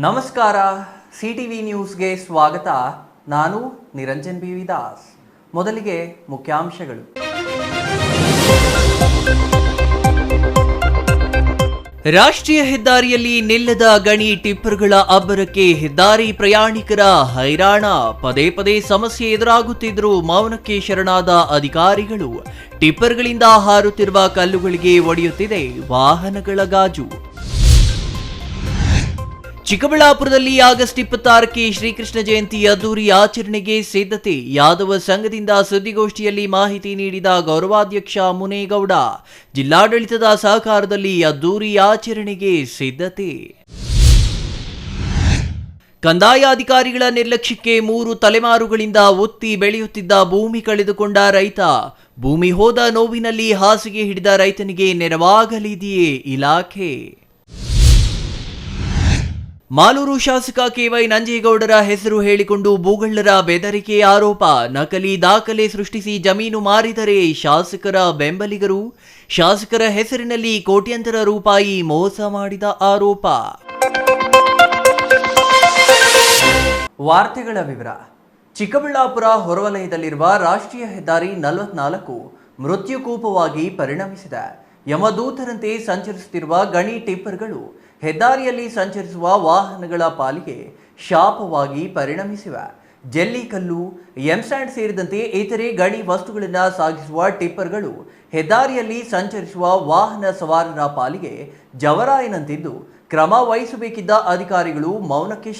ನಮಸ್ಕಾರ, ಸಿಟಿವಿ ನ್ಯೂಸ್ಗೆ ಸ್ವಾಗತ. ನಾನು ನಿರಂಜನ್ ಬಿ ದಾಸ್. ಮೊದಲಿಗೆ ಮುಖ್ಯಾಂಶಗಳು. ರಾಷ್ಟ್ರೀಯ ಹೆದ್ದಾರಿಯಲ್ಲಿ ನಿಲ್ಲದ ಗಣಿ ಟಿಪ್ಪರ್ಗಳ ಅಬ್ಬರಕ್ಕೆ ಹೆದ್ದಾರಿ ಪ್ರಯಾಣಿಕರ ಹೈರಾಣ. ಪದೇ ಪದೇ ಸಮಸ್ಯೆ ಎದುರಾಗುತ್ತಿದ್ದರೂ ಮೌನಕ್ಕೆ ಶರಣಾದ ಅಧಿಕಾರಿಗಳು. ಟಿಪ್ಪರ್ಗಳಿಂದ ಹಾರುತ್ತಿರುವ ಕಲ್ಲುಗಳಿಗೆ ಒಡೆಯುತ್ತಿದೆ ವಾಹನಗಳ ಗಾಜು. ಚಿಕ್ಕಬಳ್ಳಾಪುರದಲ್ಲಿ ಆಗಸ್ಟ್ 26ಕ್ಕೆ ಶ್ರೀಕೃಷ್ಣ ಜಯಂತಿ ಅದ್ದೂರಿ ಆಚರಣೆಗೆ ಸಿದ್ಧತೆ. ಯಾದವ ಸಂಘದಿಂದ ಸುದ್ದಿಗೋಷ್ಠಿಯಲ್ಲಿ ಮಾಹಿತಿ ನೀಡಿದ ಗೌರವಾಧ್ಯಕ್ಷ ಮುನೇಗೌಡ. ಜಿಲ್ಲಾಡಳಿತದ ಸಹಕಾರದಲ್ಲಿ ಅದ್ದೂರಿ ಆಚರಣೆಗೆ ಸಿದ್ಧತೆ. ಕಂದಾಯ ಅಧಿಕಾರಿಗಳ ನಿರ್ಲಕ್ಷ್ಯಕ್ಕೆ 3 ತಲೆಮಾರುಗಳಿಂದ ಒತ್ತಿ ಬೆಳೆಯುತ್ತಿದ್ದ ಭೂಮಿ ಕಳೆದುಕೊಂಡ ರೈತ. ಭೂಮಿ ಹೋದ ನೋವಿನಲ್ಲಿ ಹಾಸಿಗೆ ಹಿಡಿದ ರೈತನಿಗೆ ನೆರವಾಗಲಿದೆಯೇ ಇಲಾಖೆ? ಮಾಲೂರು ಶಾಸಕ ಕೆವೈ ನಂಜೇಗೌಡರ ಹೆಸರು ಹೇಳಿಕೊಂಡು ಭೂಗಳ್ಳರ ಬೆದರಿಕೆ ಆರೋಪ. ನಕಲಿ ದಾಖಲೆ ಸೃಷ್ಟಿಸಿ ಜಮೀನು ಮಾರಿದರೆ ಶಾಸಕರ ಬೆಂಬಲಿಗರು. ಶಾಸಕರ ಹೆಸರಿನಲ್ಲಿ ಕೋಟ್ಯಂತರ ರೂಪಾಯಿ ಮೋಸ ಮಾಡಿದ ಆರೋಪ. ವಾರ್ತೆಗಳ ವಿವರ. ಚಿಕ್ಕಬಳ್ಳಾಪುರ ಹೊರವಲಯದಲ್ಲಿರುವ ರಾಷ್ಟ್ರೀಯ ಹೆದ್ದಾರಿ 44 ಮೃತ್ಯುಕೂಪವಾಗಿ ಪರಿಣಮಿಸಿದೆ. ಯಮದೂತರಂತೆ ಸಂಚರಿಸುತ್ತಿರುವ ಗಣಿ ಟಿಪ್ಪರ್ಗಳು ಹೆದ್ದಾರಿಯಲ್ಲಿ ಸಂಚರಿಸುವ ವಾಹನಗಳ ಪಾಲಿಗೆ ಶಾಪವಾಗಿ ಪರಿಣಮಿಸಿವೆ. ಜಲ್ಲಿಕಲ್ಲು, ಎಂಸ್ಯಾಂಡ್ ಸೇರಿದಂತೆ ಇತರೆ ಗಣಿ ವಸ್ತುಗಳನ್ನು ಸಾಗಿಸುವ ಟಿಪ್ಪರ್ಗಳು ಹೆದ್ದಾರಿಯಲ್ಲಿ ಸಂಚರಿಸುವ ವಾಹನ ಸವಾರರ ಪಾಲಿಗೆ ಜವರಾಯನಂತಿದ್ದು, ಕ್ರಮ ವಹಿಸಬೇಕಿದ್ದ ಅಧಿಕಾರಿಗಳು ಮೌನಕ್ಕೆ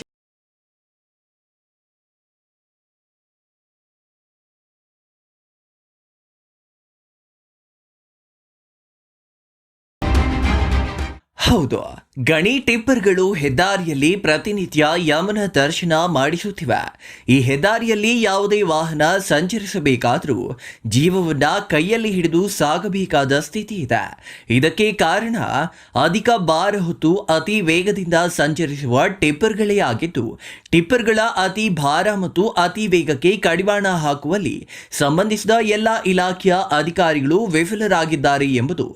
ಹೌದು, ಗಣಿ ಟಿಪ್ಪರ್ಗಳು ಹೆದ್ದಾರಿಯಲ್ಲಿ ಪ್ರತಿನಿತ್ಯ ಯಮನ ದರ್ಶನ ಮಾಡಿಸುತ್ತಿವೆ. ಈ ಹೆದ್ದಾರಿಯಲ್ಲಿ ಯಾವುದೇ ವಾಹನ ಸಂಚರಿಸಬೇಕಾದರೂ ಜೀವವನ್ನ ಕೈಯಲ್ಲಿ ಹಿಡಿದು ಸಾಗಬೇಕಾದ ಸ್ಥಿತಿ ಇದೆ. ಇದಕ್ಕೆ ಕಾರಣ ಅಧಿಕ ಭಾರ ಹೊತ್ತು ಅತಿ ವೇಗದಿಂದ ಸಂಚರಿಸುವ ಟಿಪ್ಪರ್ಗಳೇ ಆಗಿದ್ದು, ಟಿಪ್ಪರ್ಗಳ ಅತಿ ಭಾರ ಮತ್ತು ಅತಿ ವೇಗಕ್ಕೆ ಕಡಿವಾಣ ಹಾಕುವಲ್ಲಿ ಸಂಬಂಧಿಸಿದ ಎಲ್ಲ ಇಲಾಖೆಯ ಅಧಿಕಾರಿಗಳು ವಿಫಲರಾಗಿದ್ದಾರೆ ಎಂಬುದು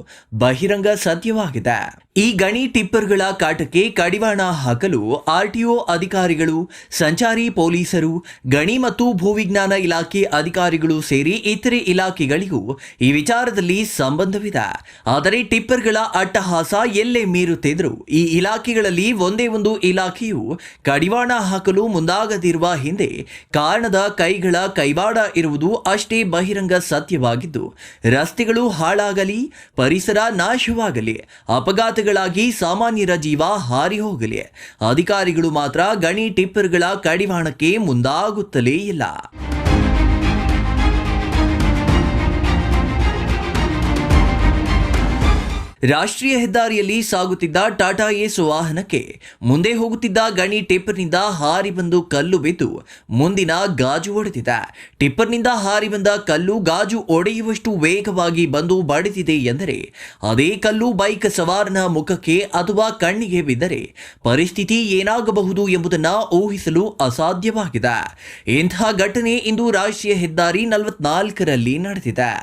ಬಹಿರಂಗ ಸತ್ಯವಾಗಿದೆ. ಈ ಗಣಿ ಟಿಪ್ಪರ್ಗಳ ಕಾಟಕ್ಕೆ ಕಡಿವಾಣ ಹಾಕಲು ಆರ್ಟಿಒ ಅಧಿಕಾರಿಗಳು, ಸಂಚಾರಿ ಪೊಲೀಸರು, ಗಣಿ ಮತ್ತು ಭೂವಿಜ್ಞಾನ ಇಲಾಖೆ ಅಧಿಕಾರಿಗಳು ಸೇರಿ ಇತರೆ ಇಲಾಖೆಗಳಿಗೂ ಈ ವಿಚಾರದಲ್ಲಿ ಸಂಬಂಧವಿದೆ. ಆದರೆ ಟಿಪ್ಪರ್ಗಳ ಅಟ್ಟಹಾಸ ಎಲ್ಲೇ ಮೀರುತ್ತಿದ್ದರೂ ಈ ಇಲಾಖೆಗಳಲ್ಲಿ ಒಂದೇ ಒಂದು ಇಲಾಖೆಯು ಕಡಿವಾಣ ಹಾಕಲು ಮುಂದಾಗದಿರುವ ಹಿಂದೆ ಕಾರಣದ ಕೈಗಳ ಕೈವಾಡ ಇರುವುದು ಅಷ್ಟೇ ಬಹಿರಂಗ ಸತ್ಯವಾಗಿದ್ದು, ರಸ್ತೆಗಳು ಹಾಳಾಗಲಿ, ಪರಿಸರ ನಾಶವಾಗಲಿ, ಅಪಘಾತಗಳಾಗಿ ಸಾಮಾನ್ಯರ ಜೀವ ಹಾರಿ ಹೋಗಲಿ, ಅಧಿಕಾರಿಗಳು ಮಾತ್ರ ಗಣಿ ಟಿಪ್ಪರ್ಗಳ ಕಡಿವಾಣಕ್ಕೆ ಮುಂದಾಗುತ್ತಲೇ ಇಲ್ಲ. ರಾಷ್ಟ್ರೀಯ ಹೆದ್ದಾರಿಯಲ್ಲಿ ಸಾಗುತ್ತಿದ್ದ ಟಾಟಾ ಏಸ್ ವಾಹನಕ್ಕೆ ಮುಂದೆ ಹೋಗುತ್ತಿದ್ದ ಗಣಿ ಟಿಪ್ಪರ್ನಿಂದ ಹಾರಿ ಬಂದು ಕಲ್ಲು ಬಿದ್ದು ಮುಂದಿನ ಗಾಜು ಒಡೆದಿದೆ. ಟಿಪ್ಪರ್ನಿಂದ ಹಾರಿ ಬಂದ ಕಲ್ಲು ಗಾಜು ಒಡೆಯುವಷ್ಟು ವೇಗವಾಗಿ ಬಂದು ಬಡಿದಿದೆ ಎಂದರೆ ಅದೇ ಕಲ್ಲು ಬೈಕ್ ಸವಾರನ ಮುಖಕ್ಕೆ ಅಥವಾ ಕಣ್ಣಿಗೆ ಬಿದ್ದರೆ ಪರಿಸ್ಥಿತಿ ಏನಾಗಬಹುದು ಎಂಬುದನ್ನು ಊಹಿಸಲು ಅಸಾಧ್ಯವಾಗಿದೆ. ಇಂತಹ ಘಟನೆ ಇಂದು ರಾಷ್ಟ್ರೀಯ ಹೆದ್ದಾರಿ 44ರಲ್ಲಿ ನಡೆದಿದೆ.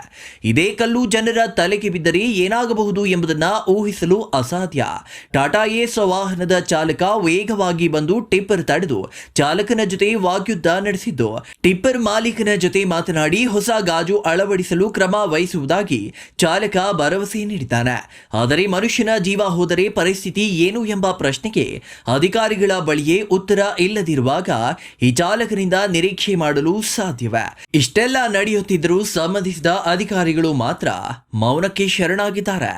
ಇದೇ ಕಲ್ಲು ಜನರ ತಲೆಗೆ ಬಿದ್ದರೆ ಏನಾಗಬಹುದು ಎಂಬುದನ್ನು ಊಹಿಸಲು ಅಸಾಧ್ಯ. ಟಾಟಾ ಏಸ್ ವಾಹನದ ಚಾಲಕ ವೇಗವಾಗಿ ಬಂದು ಟಿಪ್ಪರ್ ತಡೆದು ಚಾಲಕನ ಜೊತೆ ವಾಗ್ಯುದ್ಧ ನಡೆಸಿದ್ದು, ಟಿಪ್ಪರ್ ಮಾಲೀಕನ ಜೊತೆ ಮಾತನಾಡಿ ಹೊಸ ಗಾಜು ಅಳವಡಿಸಲು ಕ್ರಮ ವಹಿಸುವುದಾಗಿ ಚಾಲಕ ಭರವಸೆ ನೀಡಿದ್ದಾನೆ. ಆದರೆ ಮನುಷ್ಯನ ಜೀವ ಹೋದರೆ ಪರಿಸ್ಥಿತಿ ಏನು ಎಂಬ ಪ್ರಶ್ನೆಗೆ ಅಧಿಕಾರಿಗಳ ಬಳಿಯೇ ಉತ್ತರ ಇಲ್ಲದಿರುವಾಗ ಈ ಚಾಲಕನಿಂದ ನಿರೀಕ್ಷೆ ಮಾಡಲು ಸಾಧ್ಯವೆ? ಇಷ್ಟೆಲ್ಲ ನಡೆಯುತ್ತಿದ್ದರೂ ಸಂಬಂಧಿಸಿದ ಅಧಿಕಾರಿಗಳು ಮಾತ್ರ ಮೌನಕ್ಕೆ ಶರಣಾಗಿದ್ದಾರೆ.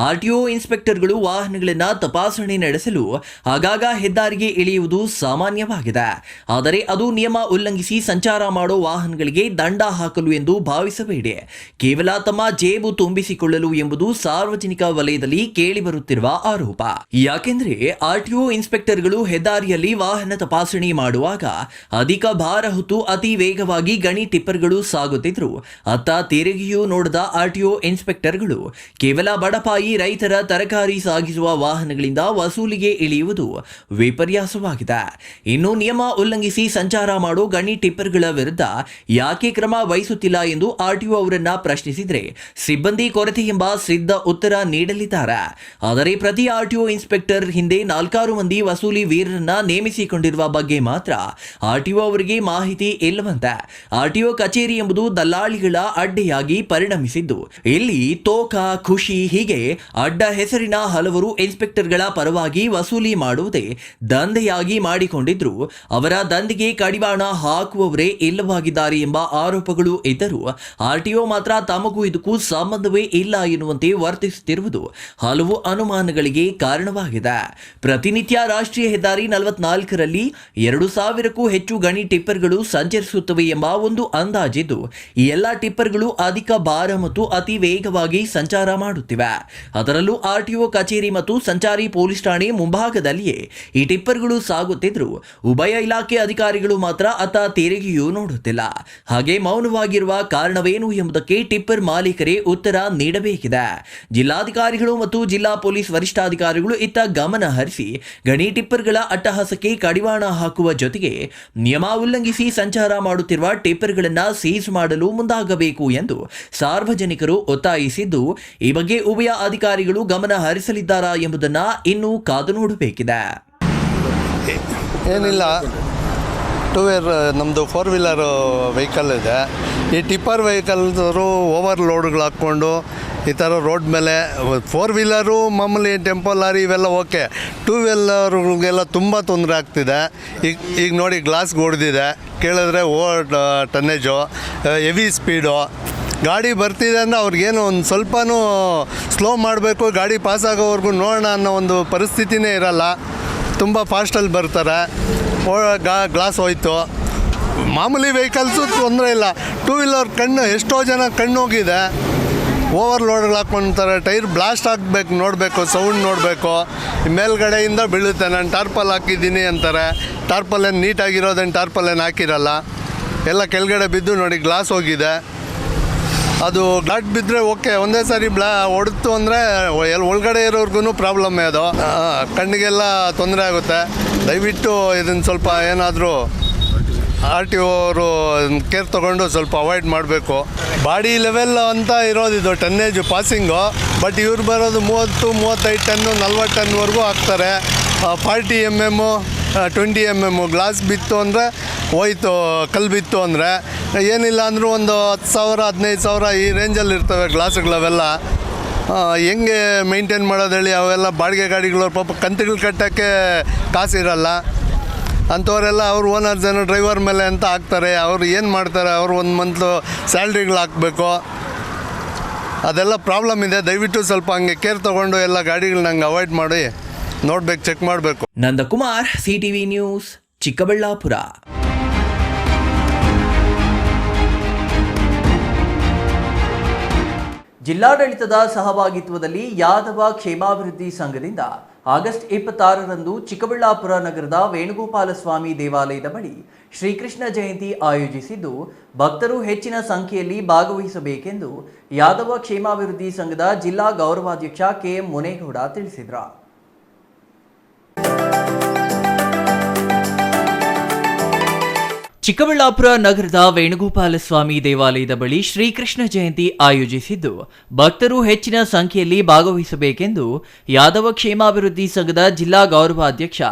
ಆರ್ಟಿಒ ಇನ್ಸ್ಪೆಕ್ಟರ್ಗಳು ವಾಹನಗಳನ್ನು ತಪಾಸಣೆ ನಡೆಸಲು ಆಗಾಗ ಹೆದ್ದಾರಿಗೆ ಇಳಿಯುವುದು ಸಾಮಾನ್ಯವಾಗಿದೆ. ಆದರೆ ಅದು ನಿಯಮ ಉಲ್ಲಂಘಿಸಿ ಸಂಚಾರ ಮಾಡೋ ವಾಹನಗಳಿಗೆ ದಂಡ ಹಾಕಲು ಎಂದು ಭಾವಿಸಬೇಡಿ. ಕೇವಲ ತಮ್ಮ ಜೇಬು ತುಂಬಿಸಿಕೊಳ್ಳಲು ಎಂಬುದು ಸಾರ್ವಜನಿಕ ವಲಯದಲ್ಲಿ ಕೇಳಿಬರುತ್ತಿರುವ ಆರೋಪ. ಯಾಕೆಂದ್ರೆ ಆರ್ಟಿಒ ಇನ್ಸ್ಪೆಕ್ಟರ್ಗಳು ಹೆದ್ದಾರಿಯಲ್ಲಿ ವಾಹನ ತಪಾಸಣೆ ಮಾಡುವಾಗ ಅಧಿಕ ಭಾರ ಹೊತ್ತು ಅತಿ ವೇಗವಾಗಿ ಗಣಿ ಟಿಪ್ಪರ್ಗಳು ಸಾಗುತ್ತಿದ್ರು ಅತ್ತ ತಿರುಗಿಯೂ ನೋಡದ ಆರ್ಟಿಒ ಇನ್ಸ್ಪೆಕ್ಟರ್ಗಳು ಕೇವಲ ಬಡಪಾಯಿ ರೂಪಾಯಿ ರೈತರ ತರಕಾರಿ ಸಾಗಿಸುವ ವಾಹನಗಳಿಂದ ವಸೂಲಿಗೆ ಇಳಿಯುವುದು ವಿಪರ್ಯಾಸವಾಗಿದೆ. ಇನ್ನು ನಿಯಮ ಉಲ್ಲಂಘಿಸಿ ಸಂಚಾರ ಮಾಡೋ ಗಣಿ ಟಿಪ್ಪರ್ಗಳ ವಿರುದ್ಧ ಯಾಕೆ ಕ್ರಮ ವಹಿಸುತ್ತಿಲ್ಲ ಎಂದು ಆರ್ಟಿಒ ಅವರನ್ನ ಪ್ರಶ್ನಿಸಿದರೆ ಸಿಬ್ಬಂದಿ ಕೊರತೆ ಎಂಬ ಸಿದ್ಧ ಉತ್ತರ ನೀಡಲಿದ್ದಾರೆ. ಆದರೆ ಪ್ರತಿ ಆರ್ಟಿಒ ಇನ್ಸ್ಪೆಕ್ಟರ್ ಹಿಂದೆ 4 ಮಂದಿ ವಸೂಲಿ ವೀರರನ್ನ ನೇಮಿಸಿಕೊಂಡಿರುವ ಬಗ್ಗೆ ಮಾತ್ರ ಆರ್ಟಿಒ ಅವರಿಗೆ ಮಾಹಿತಿ ಇಲ್ಲವಂತೆ. ಆರ್ಟಿಒ ಕಚೇರಿ ಎಂಬುದು ದಲ್ಲಾಳಿಗಳ ಅಡ್ಡೆಯಾಗಿ ಪರಿಣಮಿಸಿದ್ದು, ಇಲ್ಲಿ ತೋಕ, ಖುಷಿ ಹೀಗೆ ಅಡ್ಡ ಹೆಸರಿನ ಹಲವರು ಇನ್ಸ್ಪೆಕ್ಟರ್ಗಳ ಪರವಾಗಿ ವಸೂಲಿ ಮಾಡುವುದೇ ದಂಧೆಯಾಗಿ ಮಾಡಿಕೊಂಡಿದ್ರು. ಅವರ ದಂಧೆಗೆ ಕಡಿವಾಣ ಹಾಕುವವರೇ ಇಲ್ಲವಾಗಿದ್ದಾರೆ ಎಂಬ ಆರೋಪಗಳು ಇದ್ದರೂ ಆರ್ಟಿಒ ಮಾತ್ರ ತಮಗೂ ಇದಕ್ಕೂ ಸಂಬಂಧವೇ ಇಲ್ಲ ಎನ್ನುವಂತೆ ವರ್ತಿಸುತ್ತಿರುವುದು ಹಲವು ಅನುಮಾನಗಳಿಗೆ ಕಾರಣವಾಗಿದೆ. ಪ್ರತಿನಿತ್ಯ ರಾಷ್ಟ್ರೀಯ ಹೆದ್ದಾರಿ 44ರಲ್ಲಿ 2000ಕ್ಕೂ ಹೆಚ್ಚು ಗಣಿ ಟಿಪ್ಪರ್ಗಳು ಸಂಚರಿಸುತ್ತವೆ ಎಂಬ ಒಂದು ಅಂದಾಜಿದ್ದು, ಈ ಎಲ್ಲ ಟಿಪ್ಪರ್ಗಳು ಅಧಿಕ ಭಾರ ಮತ್ತು ಅತಿ ವೇಗವಾಗಿ ಸಂಚಾರ ಮಾಡುತ್ತಿವೆ. ಅದರಲ್ಲೂ ಆರ್ಟಿಒ ಕಚೇರಿ ಮತ್ತು ಸಂಚಾರಿ ಪೊಲೀಸ್ ಠಾಣೆ ಮುಂಭಾಗದಲ್ಲಿಯೇ ಈ ಟಿಪ್ಪರ್ಗಳು ಸಾಗುತ್ತಿದ್ರು. ಉಭಯ ಇಲಾಖೆ ಅಧಿಕಾರಿಗಳು ಮಾತ್ರ ಅತ್ತ ತೆರಿಗೆಯೂ ನೋಡುತ್ತಿಲ್ಲ. ಹಾಗೆ ಮೌನವಾಗಿರುವ ಕಾರಣವೇನು ಎಂಬುದಕ್ಕೆ ಟಿಪ್ಪರ್ ಮಾಲೀಕರೇ ಉತ್ತರ ನೀಡಬೇಕಿದೆ. ಜಿಲ್ಲಾಧಿಕಾರಿಗಳು ಮತ್ತು ಜಿಲ್ಲಾ ಪೊಲೀಸ್ ವರಿಷ್ಠಾಧಿಕಾರಿಗಳು ಇತ್ತ ಗಮನ ಹರಿಸಿ ಗಣಿ ಟಿಪ್ಪರ್ಗಳ ಅಟ್ಟಹಾಸಕ್ಕೆ ಕಡಿವಾಣ ಹಾಕುವ ಜೊತೆಗೆ ನಿಯಮ ಉಲ್ಲಂಘಿಸಿ ಸಂಚಾರ ಮಾಡುತ್ತಿರುವ ಟಿಪ್ಪರ್ಗಳನ್ನು ಸೀಸ್ ಮಾಡಲು ಮುಂದಾಗಬೇಕು ಎಂದು ಸಾರ್ವಜನಿಕರು ಒತ್ತಾಯಿಸಿದ್ದು, ಈ ಬಗ್ಗೆ ಉಭಯ ಅಧಿಕಾರಿಗಳು ಗಮನ ಹರಿಸಲಿದ್ದಾರಾ ಎಂಬುದನ್ನು ಇನ್ನೂ ಕಾದು ನೋಡಬೇಕಿದೆ. ಏನಿಲ್ಲ, 2 ವೀಲರ್ ನಮ್ಮದು 4 ವೀಲರ್ ವೆಹಿಕಲ್ ಇದೆ. ಈ ಟಿಪ್ಪರ್ ವೆಹಿಕಲ್ದವರು ಓವರ್ಲೋಡ್ಗಳು ಹಾಕ್ಕೊಂಡು ಈ ಥರ ರೋಡ್ ಮೇಲೆ 4 ವೀಲರು ಮಾಮೂಲಿ ಟೆಂಪೋ ಲಾರಿ ಇವೆಲ್ಲ ಓಕೆ, 2 ವೀಲರ್ಗಳಿಗೆಲ್ಲ ತುಂಬ ತೊಂದರೆ ಆಗ್ತಿದೆ. ಈಗ ನೋಡಿ ಗ್ಲಾಸ್ ಹೊಡೆದಿದೆ, ಕೇಳಿದ್ರೆ ಟನ್ನೇಜು, ಹೆವಿ ಸ್ಪೀಡು ಗಾಡಿ ಬರ್ತಿದೆ ಅಂದರೆ ಅವ್ರಿಗೇನು ಒಂದು ಸ್ವಲ್ಪನೂ ಸ್ಲೋ ಮಾಡಬೇಕು, ಗಾಡಿ ಪಾಸ್ ಆಗೋವರೆಗೂ ನೋಡೋಣ ಅನ್ನೋ ಒಂದು ಪರಿಸ್ಥಿತಿನೇ ಇರಲ್ಲ. ತುಂಬ ಫಾಸ್ಟಲ್ಲಿ ಬರ್ತಾರೆ, ಗ್ಲಾಸ್ ಹೋಯ್ತು. ಮಾಮೂಲಿ ವೆಹಿಕಲ್ಸು ತೊಂದರೆ ಇಲ್ಲ, 2 ವೀಲರ್ ಎಷ್ಟೋ ಜನ ಕಣ್ಣು ಹೋಗಿದೆ. ಓವರ್ಲೋಡ್ಗಳು ಹಾಕ್ಕೊಳ್ತಾರೆ, ಟೈರ್ ಬ್ಲಾಸ್ಟ್ ಆಗಬೇಕು, ನೋಡಬೇಕು, ಸೌಂಡ್ ನೋಡಬೇಕು, ಮೇಲ್ಗಡೆಯಿಂದ ಬೀಳುತ್ತೆ. ನಾನು ಟಾರ್ಪಲ್ ಹಾಕಿದ್ದೀನಿ ಅಂತಾರೆ, ಟಾರ್ಪಲ್ ಏನು ನೀಟಾಗಿರೋದೇನು ಟಾರ್ಪಲ್ ಏನು ಹಾಕಿರಲ್ಲ, ಎಲ್ಲ ಕೆಳಗಡೆ ಬಿದ್ದು ನೋಡಿ ಗ್ಲಾಸ್ ಹೋಗಿದೆ. ಅದು ಘಾಟ್ ಬಿದ್ದರೆ ಓಕೆ, ಒಂದೇ ಸಾರಿ ಹೊಡೆತು ಅಂದರೆ ಒಳಗಡೆ ಇರೋರ್ಗು ಪ್ರಾಬ್ಲಮ್ಮೇ ಅದು, ಕಣ್ಣಿಗೆಲ್ಲ ತೊಂದರೆ ಆಗುತ್ತೆ. ದಯವಿಟ್ಟು ಇದನ್ನು ಸ್ವಲ್ಪ ಏನಾದರೂ ಆರ್ಟಿಒ ಅವರು ಕೇರ್ ತೊಗೊಂಡು ಸ್ವಲ್ಪ ಅವಾಯ್ಡ್ ಮಾಡಬೇಕು. ಬಾಡಿ ಲೆವೆಲ್ ಅಂತ ಇರೋದಿದು ಟನ್ನೇಜು ಪಾಸಿಂಗು, ಬಟ್ ಇವ್ರು ಬರೋದು 30, 35 ಟನ್ನು, 40 ಟನ್ವರೆಗೂ ಹಾಕ್ತಾರೆ. 40 mm, 20 mm ಗ್ಲಾಸ್ ಬಿತ್ತು ಅಂದರೆ ಹೋಯ್ತು, ಕಲ್ಲು ಬಿತ್ತು ಅಂದರೆ ಏನಿಲ್ಲ ಅಂದರೂ ಒಂದು 10,000, 15,000 ಈ ರೇಂಜಲ್ಲಿ ಇರ್ತವೆ ಗ್ಲಾಸ್ಗಳವೆಲ್ಲ. ಹೆಂಗೆ ಮೇಂಟೈನ್ ಮಾಡೋದು ಹೇಳಿ? ಅವೆಲ್ಲ ಬಾಡಿಗೆ ಗಾಡಿಗಳು ಪಾಪ ಕಂತುಗಳು ಕಟ್ಟೋಕ್ಕೆ ಕಾಸಿರಲ್ಲ. ಅಂಥವರೆಲ್ಲ ಅವ್ರ ಓನರ್ ಜನ ಡ್ರೈವರ್ ಮೇಲೆ ಅಂತ ಹಾಕ್ತಾರೆ. ಅವ್ರು ಏನು ಮಾಡ್ತಾರೆ? ಅವರು 1 ಮಂತ್ಲು ಸ್ಯಾಲ್ರಿಗಳು ಹಾಕಬೇಕು. ಅದೆಲ್ಲ ಪ್ರಾಬ್ಲಮ್ ಇದೆ. ದಯವಿಟ್ಟು ಸ್ವಲ್ಪ ಹಂಗೆ ಕೇರ್ ತೊಗೊಂಡು ಎಲ್ಲ ಗಾಡಿಗಳನ್ನ ಹಂಗೆ ಅವಾಯ್ಡ್ ಮಾಡಿ ನೋಡ್ಬೇಕು, ಚೆಕ್ ಮಾಡಬೇಕು. Nandakumar, CTV news, Chikkaballapura. ಜಿಲ್ಲಾಡಳಿತದ ಸಹಭಾಗಿತ್ವದಲ್ಲಿ ಯಾದವ ಕ್ಷೇಮಾಭಿವೃದ್ಧಿ ಸಂಘದಿಂದ ಆಗಸ್ಟ್ 26ರಂದು ಚಿಕ್ಕಬಳ್ಳಾಪುರ ನಗರದ ವೇಣುಗೋಪಾಲ ಸ್ವಾಮಿ ದೇವಾಲಯದ ಬಳಿ ಶ್ರೀಕೃಷ್ಣ ಜಯಂತಿ ಆಯೋಜಿಸಿದ್ದು, ಭಕ್ತರು ಹೆಚ್ಚಿನ ಸಂಖ್ಯೆಯಲ್ಲಿ ಭಾಗವಹಿಸಬೇಕೆಂದು ಯಾದವ ಕ್ಷೇಮಾಭಿವೃದ್ಧಿ ಸಂಘದ ಜಿಲ್ಲಾ ಗೌರವಾಧ್ಯಕ್ಷ KM ಮುನೇಗೌಡ ತಿಳಿಸಿದರು. ಚಿಕ್ಕಬಳ್ಳಾಪುರ ನಗರದ ವೇಣುಗೋಪಾಲ ಸ್ವಾಮಿ ದೇವಾಲಯದ ಬಳಿ ಶ್ರೀಕೃಷ್ಣ ಜಯಂತಿ ಆಯೋಜಿಸಿದ್ದು, ಭಕ್ತರು ಹೆಚ್ಚಿನ ಸಂಖ್ಯೆಯಲ್ಲಿ ಭಾಗವಹಿಸಬೇಕೆಂದು ಯಾದವ ಕ್ಷೇಮಾಭಿವೃದ್ಧಿ ಸಂಘದ ಜಿಲ್ಲಾ ಗೌರವಾಧ್ಯಕ್ಷ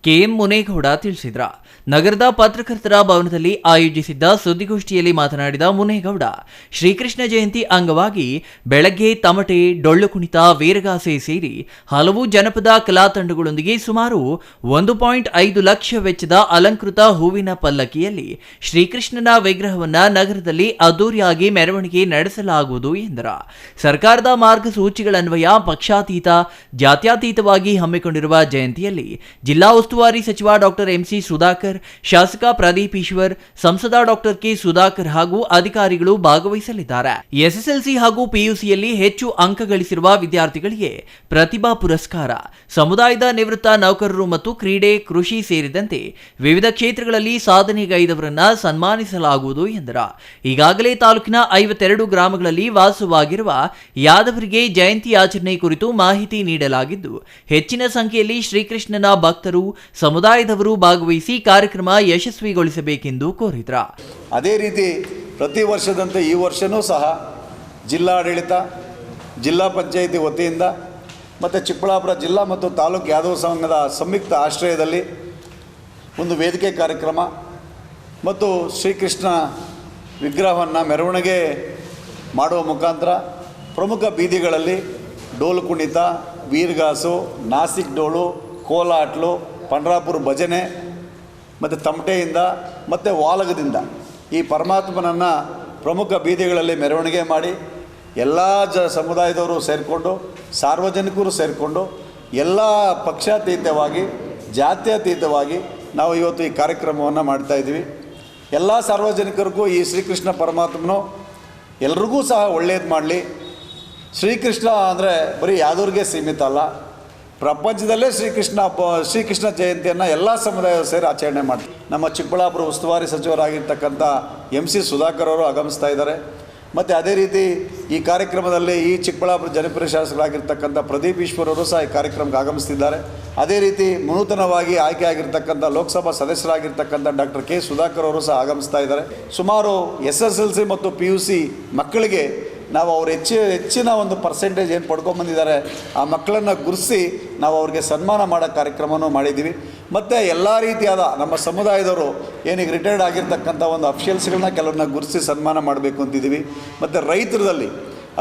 KM ಮುನೇಗೌಡ ತಿಳಿಸಿದರು. ನಗರದ ಪತ್ರಕರ್ತರ ಭವನದಲ್ಲಿ ಆಯೋಜಿಸಿದ್ದ ಸುದ್ದಿಗೋಷ್ಠಿಯಲ್ಲಿ ಮಾತನಾಡಿದ ಮುನೇಗೌಡ, ಶ್ರೀಕೃಷ್ಣ ಜಯಂತಿ ಅಂಗವಾಗಿ ಬೆಳಗ್ಗೆ ತಮಟೆ, ಡೊಳ್ಳು ಕುಣಿತ, ವೀರಗಾಸೆ ಸೇರಿ ಹಲವು ಜನಪದ ಕಲಾ ತಂಡಗಳೊಂದಿಗೆ ಸುಮಾರು 1.5 ಲಕ್ಷ ವೆಚ್ಚದ ಅಲಂಕೃತ ಹೂವಿನ ಪಲ್ಲಕ್ಕಿಯಲ್ಲಿ ಶ್ರೀಕೃಷ್ಣನ ವಿಗ್ರಹವನ್ನ ನಗರದಲ್ಲಿ ಅದ್ದೂರಿಯಾಗಿ ಮೆರವಣಿಗೆ ನಡೆಸಲಾಗುವುದು ಎಂದರು. ಸರ್ಕಾರದ ಮಾರ್ಗಸೂಚಿಗಳನ್ವಯ ಪಕ್ಷಾತೀತ, ಜಾತ್ಯತೀತವಾಗಿ ಹಮ್ಮಿಕೊಂಡಿರುವ ಜಯಂತಿಯಲ್ಲಿ ಜಿಲ್ಲಾ ಉಸ್ತುವಾರಿ ಸಚಿವ ಡಾಕ್ಟರ್ ಎಂಸಿ ಸುಧಾಕರ್, ಶಾಸಕ ಪ್ರದೀಪ್ ಈಶ್ವರ್, ಸಂಸದ ಡಾಕ್ಟರ್ ಕೆ ಸುಧಾಕರ್ ಹಾಗೂ ಅಧಿಕಾರಿಗಳು ಭಾಗವಹಿಸಲಿದ್ದಾರೆ. ಎಸ್ಎಸ್ಎಲ್ಸಿ ಹಾಗೂ ಪಿಯುಸಿಯಲ್ಲಿ ಹೆಚ್ಚು ಅಂಕ ಗಳಿಸಿರುವ ವಿದ್ಯಾರ್ಥಿಗಳಿಗೆ ಪ್ರತಿಭಾ ಪುರಸ್ಕಾರ, ಸಮುದಾಯದ ನಿವೃತ್ತ ನೌಕರರು ಮತ್ತು ಕ್ರೀಡೆ, ಕೃಷಿ ಸೇರಿದಂತೆ ವಿವಿಧ ಕ್ಷೇತ್ರಗಳಲ್ಲಿ ಸಾಧನೆಗೈದವರನ್ನ ಸನ್ಮಾನಿಸಲಾಗುವುದು ಎಂದರು. ಈಗಾಗಲೇ ತಾಲೂಕಿನ 52 ಗ್ರಾಮಗಳಲ್ಲಿ ವಾಸವಾಗಿರುವ ಯಾದವರಿಗೆ ಜಯಂತಿ ಆಚರಣೆ ಕುರಿತು ಮಾಹಿತಿ ನೀಡಲಾಗಿದ್ದು, ಹೆಚ್ಚಿನ ಸಂಖ್ಯೆಯಲ್ಲಿ ಶ್ರೀಕೃಷ್ಣನ ಭಕ್ತರು, ಸಮುದಾಯದವರು ಭಾಗವಹಿಸಿ ಕಾರ್ಯಕ್ರಮ ಯಶಸ್ವಿಗೊಳಿಸಬೇಕೆಂದು ಕೋರಿದರು. ಅದೇ ರೀತಿ ಪ್ರತಿ ವರ್ಷದಂತೆ ಈ ವರ್ಷವೂ ಸಹ ಜಿಲ್ಲಾಡಳಿತ, ಜಿಲ್ಲಾ ಪಂಚಾಯಿತಿ ವತಿಯಿಂದ ಮತ್ತು ಚಿಕ್ಕಬಳ್ಳಾಪುರ ಜಿಲ್ಲಾ ಮತ್ತು ತಾಲೂಕು ಯಾದವ ಸಂಘದ ಸಂಯುಕ್ತ ಆಶ್ರಯದಲ್ಲಿ ಒಂದು ವೇದಿಕೆ ಕಾರ್ಯಕ್ರಮ ಮತ್ತು ಶ್ರೀಕೃಷ್ಣ ವಿಗ್ರಹವನ್ನು ಮೆರವಣಿಗೆ ಮಾಡುವ ಮುಖಾಂತರ ಪ್ರಮುಖ ಬೀದಿಗಳಲ್ಲಿ ಡೋಲು ಕುಣಿತ, ವೀರಗಾಸು, ನಾಸಿಕ್ ಡೋಲು, ಕೋಲಾಟ್ಲು, ಪಂಡ್ರಾಪುರ ಭಜನೆ ಮತ್ತು ತಮಟೆಯಿಂದ ಮತ್ತು ವಾಲಗದಿಂದ ಈ ಪರಮಾತ್ಮನನ್ನು ಪ್ರಮುಖ ಬೀದಿಗಳಲ್ಲಿ ಮೆರವಣಿಗೆ ಮಾಡಿ ಎಲ್ಲ ಸಮುದಾಯದವರು ಸೇರಿಕೊಂಡು, ಸಾರ್ವಜನಿಕರು ಸೇರಿಕೊಂಡು, ಎಲ್ಲ ಪಕ್ಷಾತೀತವಾಗಿ, ಜಾತ್ಯತೀತವಾಗಿ ನಾವು ಇವತ್ತು ಈ ಕಾರ್ಯಕ್ರಮವನ್ನು ಮಾಡ್ತಾಯಿದ್ದೀವಿ. ಎಲ್ಲ ಸಾರ್ವಜನಿಕರಿಗೂ ಈ ಶ್ರೀಕೃಷ್ಣ ಪರಮಾತ್ಮನು ಎಲ್ರಿಗೂ ಸಹ ಒಳ್ಳೆಯದು ಮಾಡಲಿ. ಶ್ರೀಕೃಷ್ಣ ಅಂದರೆ ಬರೀ ಯಾದವ್ರಿಗೆ ಸೀಮಿತ ಅಲ್ಲ, ಪ್ರಪಂಚದಲ್ಲೇ ಶ್ರೀಕೃಷ್ಣ ಜಯಂತಿಯನ್ನು ಎಲ್ಲ ಸಮುದಾಯ ಸೇರಿ ಆಚರಣೆ ಮಾಡ್ತೀವಿ. ನಮ್ಮ ಚಿಕ್ಕಬಳ್ಳಾಪುರ ಉಸ್ತುವಾರಿ ಸಚಿವರಾಗಿರ್ತಕ್ಕಂಥ ಎಂಸಿ ಸುಧಾಕರ್ ಅವರು ಆಗಮಿಸ್ತಾ ಇದ್ದಾರೆ. ಮತ್ತು ಅದೇ ರೀತಿ ಈ ಕಾರ್ಯಕ್ರಮದಲ್ಲಿ ಈ ಚಿಕ್ಕಬಳ್ಳಾಪುರ ಜನಪ್ರಿಯ ಶಾಸಕರಾಗಿರ್ತಕ್ಕಂಥ ಪ್ರದೀಪ್ ಈಶ್ವರ್ ಅವರು ಸಹ ಈ ಕಾರ್ಯಕ್ರಮಕ್ಕೆ ಆಗಮಿಸ್ತಿದ್ದಾರೆ. ಅದೇ ರೀತಿ ನೂತನವಾಗಿ ಆಯ್ಕೆಯಾಗಿರ್ತಕ್ಕಂಥ ಲೋಕಸಭಾ ಸದಸ್ಯರಾಗಿರ್ತಕ್ಕಂಥ ಡಾಕ್ಟರ್ ಕೆ ಸುಧಾಕರ್ ಅವರು ಸಹ ಆಗಮಿಸ್ತಾ ಇದ್ದಾರೆ. ಸುಮಾರು SSLC ಮತ್ತು PUC ಮಕ್ಕಳಿಗೆ ನಾವು ಅವ್ರು ಹೆಚ್ಚಿನ ಒಂದು ಪರ್ಸೆಂಟೇಜ್ ಏನು ಪಡ್ಕೊಂಬಂದಿದ್ದಾರೆ ಆ ಮಕ್ಕಳನ್ನು ಗುರುತಿಸಿ ನಾವು ಅವ್ರಿಗೆ ಸನ್ಮಾನ ಮಾಡೋ ಕಾರ್ಯಕ್ರಮವನ್ನು ಮಾಡಿದ್ದೀವಿ. ಮತ್ತು ಎಲ್ಲ ರೀತಿಯಾದ ನಮ್ಮ ಸಮುದಾಯದವರು ಏನೀಗ ರಿಟೈರ್ಡ್ ಆಗಿರ್ತಕ್ಕಂಥ ಒಂದು ಅಫಿಷಿಯಲ್ಸ್ಗಳನ್ನ ಕೆಲವ್ರನ್ನ ಗುರುತಿಸಿ ಸನ್ಮಾನ ಮಾಡಬೇಕು ಅಂತಿದ್ದೀವಿ. ಮತ್ತು ರೈತರಲ್ಲಿ